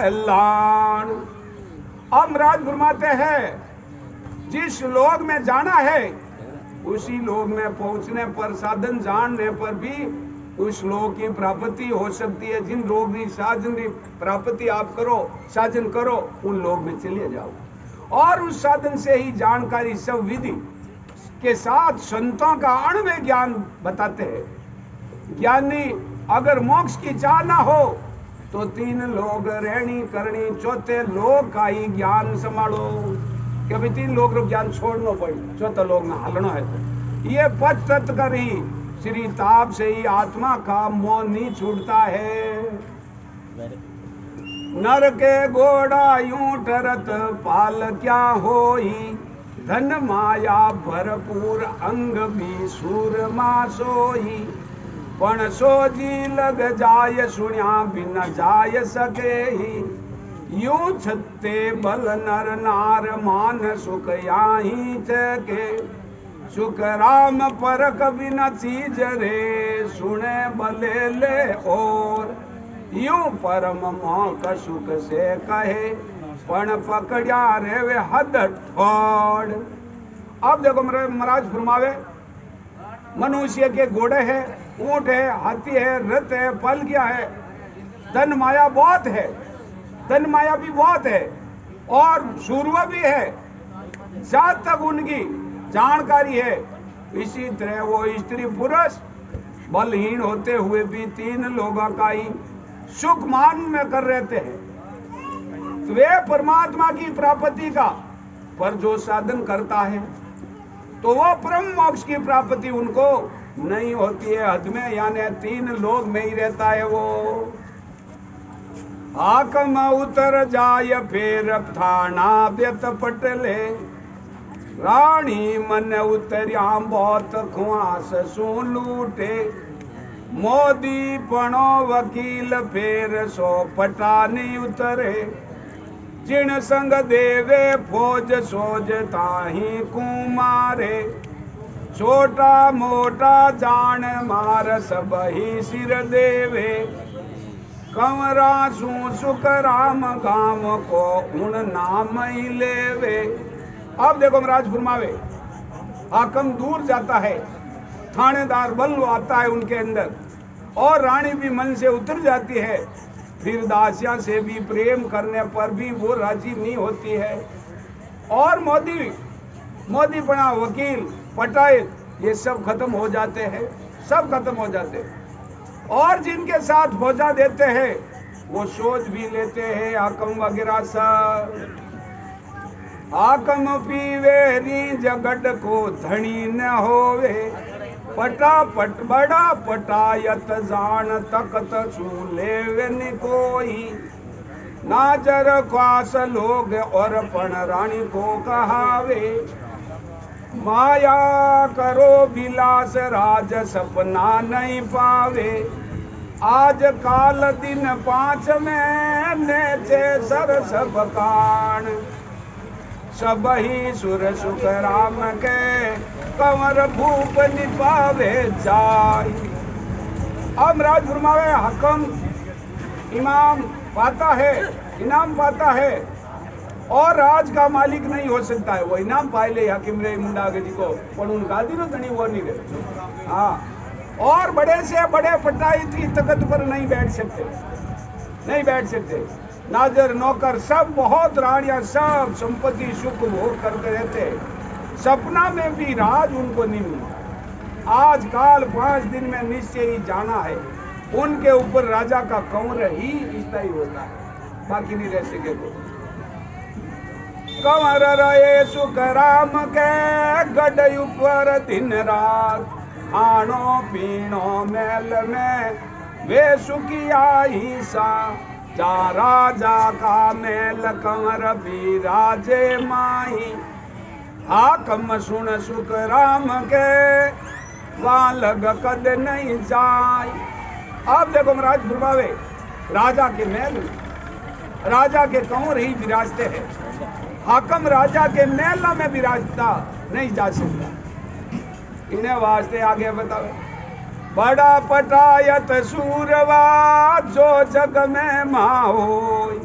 लान। अब महाराज फरमाते हैं, जिस लोग में जाना है उसी लोग में पहुंचने पर, साधन जानने पर भी उस लोग की प्राप्ति हो सकती है। जिन लोग की साधन की प्राप्ति आप करो, साधन करो, उन लोग में चले जाओ और उस साधन से ही जानकारी सब विधि के साथ संतों का अणुमेय ज्ञान बताते हैं। ज्ञानी अगर मोक्ष की चाह ना हो तो तीन लोग रहनी करनी, चौथे लोग का ही ज्ञान संभालो, कभी तीन लोग को ज्ञान छोड़ना पड़े, चौथा लोग में हालना है। तो ये पश्चात कर ही श्री ताप से ही आत्मा का मोह नहीं छूटता है। नर के घोड़ा यूं ठरत पाल क्या होई, धन माया भरपूर अंग भी सूरमा सोई, पण सोजी लग जाय सुनिया बिन जाय सके ही, यूं छत्ते बल नर नार मान सुख याही चके, सुख राम पर कभी न चीज रे, सुने भले ले और, यूं परम मोह सुख से कहे, पण पकड़िया रे वे हद ठोड़। अब देखो महाराज फरमावे, मनुष्य के घोड़े है, ऊंट है, हाथी है, रथ है, पल क्या है, धन माया बहुत है, धन माया भी बहुत है और सूर्य भी है, जहां तक उनकी जानकारी है। इसी तरह वो स्त्री पुरुष बलहीन होते हुए भी तीन लोगों का ही सुख मान में कर रहते हैं। तो वे परमात्मा की प्राप्ति का पर जो साधन करता है तो वो परम मोक्ष की प्राप्ति उनको नहीं होती है, हद में यानी तीन लोग में ही रहता है। वो हाकम उतर जाय फेर थाना व्यत पटले, रानी मन उतरिया बहुत खुआस सू लूटे, मोदी पणो वकील फेर सो पटानी उतरे, जिन संग देवे फौज सोज ताही कुमारे, छोटा मोटा जान मार सब ही सिर देवे, कंवरा सू सुख राम गाम को उन नाम ही लेवे। अब देखो महाराज फरमावे, हाकम दूर जाता है, थानेदार बल आता है उनके अंदर, और रानी भी मन से उतर जाती है। फिर दासिया से भी प्रेम करने पर भी वो राजी नहीं होती है। और मोदी बना वकील पटायत ये सब खत्म हो जाते हैं, सब खत्म हो जाते हैं। और जिनके साथ भोजा देते हैं वो सोच भी लेते हैं हाकम वगैरह सब। हाकम पीवे री जगत को धनी न होवे, पटापट बड़ा पटायत जान तकत छूले न कोई। नाजर ख्वास लोग और पण रानी को कहावे, माया करो विलास राज सपना नहीं पावे। आज काल दिन 5 में नेचे सर सब कान, सब ही सुर सुख राम के कंवर भूप निपावे जाय। अब राज फरमावे, हकम इमाम पाता है, इनाम पाता है, और राज का मालिक नहीं हो सकता है। वो इनाम पाए ले हकीम रे मुंडा जी को, पर उन गादी नो धनी वो नहीं रहे। हाँ, और बड़े से बड़े पटायत की तकत पर नहीं बैठ सकते, नहीं बैठ सकते। नाजर नौकर सब, बहुत रानियां, सब संपत्ति सुख भोग करते रहते, सपना में भी राज उनको नहीं मिला। आज काल 5 दिन में निश्चय ही जाना है, उनके ऊपर राजा का कंवर ही स्थायी होता है, बाकी नहीं रह सके। तो कंवर रहे सुख राम के गढ़ ऊपर दिन रात, खानो पीनो मेल में वे सुखिया ही सा। जा राजा का मेल कंवर भी राजे माही, हाकम सुन सुख राम के वहां लग कद नहीं जाय। अब देखो महाराज फरमावे, राजा के महल राजा के कंवर ही विराजते हैं, हाकम राजा के महल में विराजता नहीं जा सकता। इन्हें वास्ते आगे बतावे, बड़ा पटायत सूरवा जो जग में माहोय,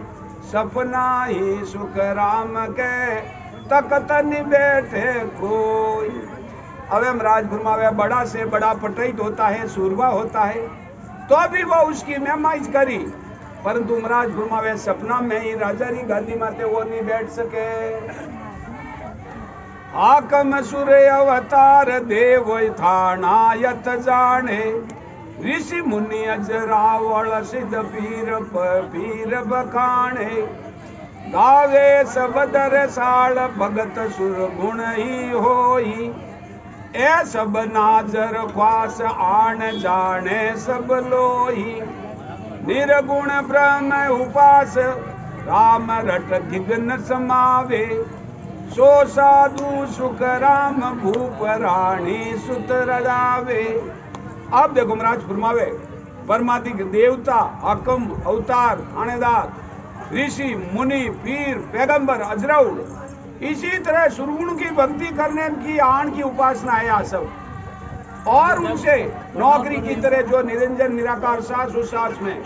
सपना ही सुख राम के तकत नि बैठे कोई। अब महाराज फरमावे, बड़ा से बड़ा पटायत होता है, सूरवा होता है, तो भी वो उसकी मेहमाइश करी, परंतु महाराज फरमावे सपना में ही राजा री गादी माते वो नहीं बैठ सके। हाकम सूर्य अवतार देव थानायत जाने, ऋषि मुनि अजरावल सिद्ध पीर पीर बखाने। गावे सब दरसाल भगत सुर गुण ही होई, ए सब नाजर ख्वास आन जाने सब लोही। निर्गुण ब्रह्म उपास राम रट गिगन समावे, सो साधु सुख राम भूप रानी सुत रजावे। अब देखो महाराज फरमावे, परमाधिक देवता हाकम अवतार थानेदार ऋषि मुनि पीर पैगंबर अजराउल, इसी तरह सुरगुण की भक्ति करने की आन की उपासना है यहाँ सब। और उनसे नौकरी की तरह जो निरंजन निराकार सास उसास में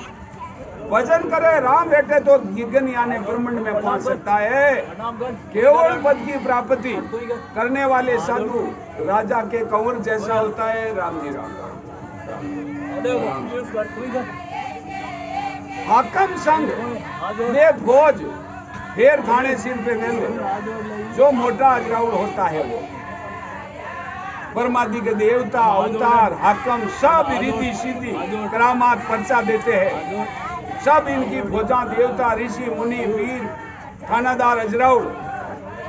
भजन करे राम बैठे तो गिगन यानी ब्रह्मांड में पहुंच सकता है। केवल पद की प्राप्ति करने वाले साधु राजा के कंवर जैसा होता है। राम जी राम। हाकम संग देव भोज फेर खाने सिर पे मेल, जो मोटा अजराउल होता है वो परमादि के देवता अवतार हाकम सब रिद्धि सिद्धि करामात पर्चा देते हैं। सब इनकी भोजा देवता ऋषि मुनि वीर थानादार अजराउल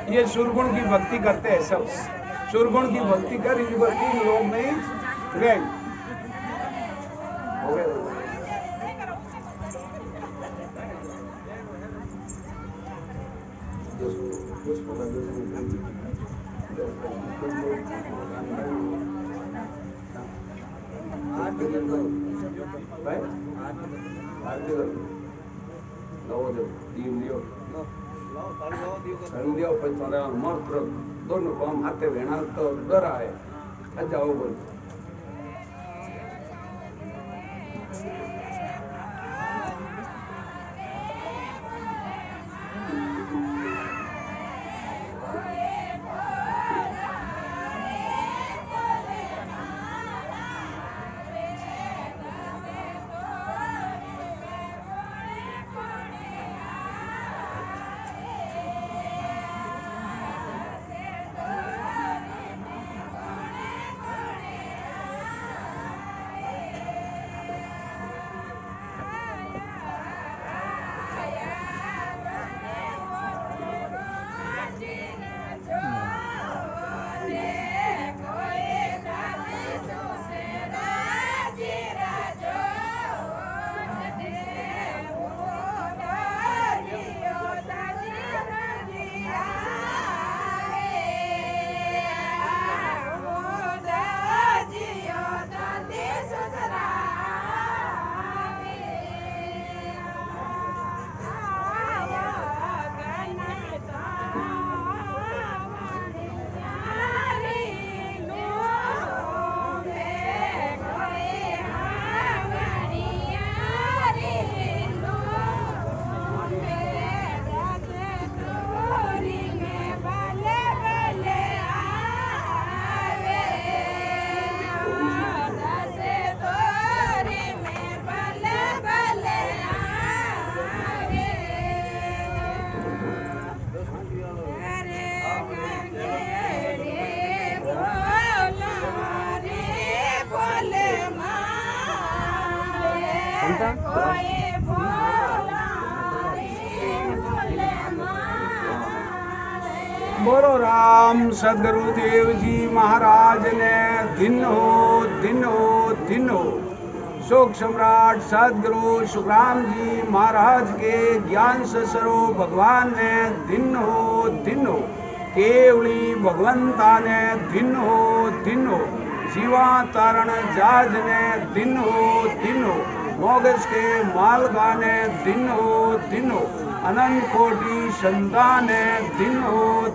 ये सुरगुण की भक्ति करते हैं। सब सुरगुण की भक्ति कर इस भक्ति लोग नहीं गए। दोनों काम हाथे वेणा तो डरा है जाओ बोल। बोलो राम सदगुरुदेव जी महाराज ने दिन हो शोक सम्राट सदगुरु सुखराम जी महाराज के ज्ञान से सरो भगवान ने दिन हो केवली भगवंता ने दिन हो जीवा तारण जाज ने दिन हो मोगस के मालगा ने दिन हो अनंत कोटि संतान दिन हो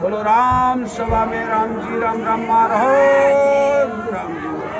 बोलो राम सभा में राम जी राम राम रहो राम जी।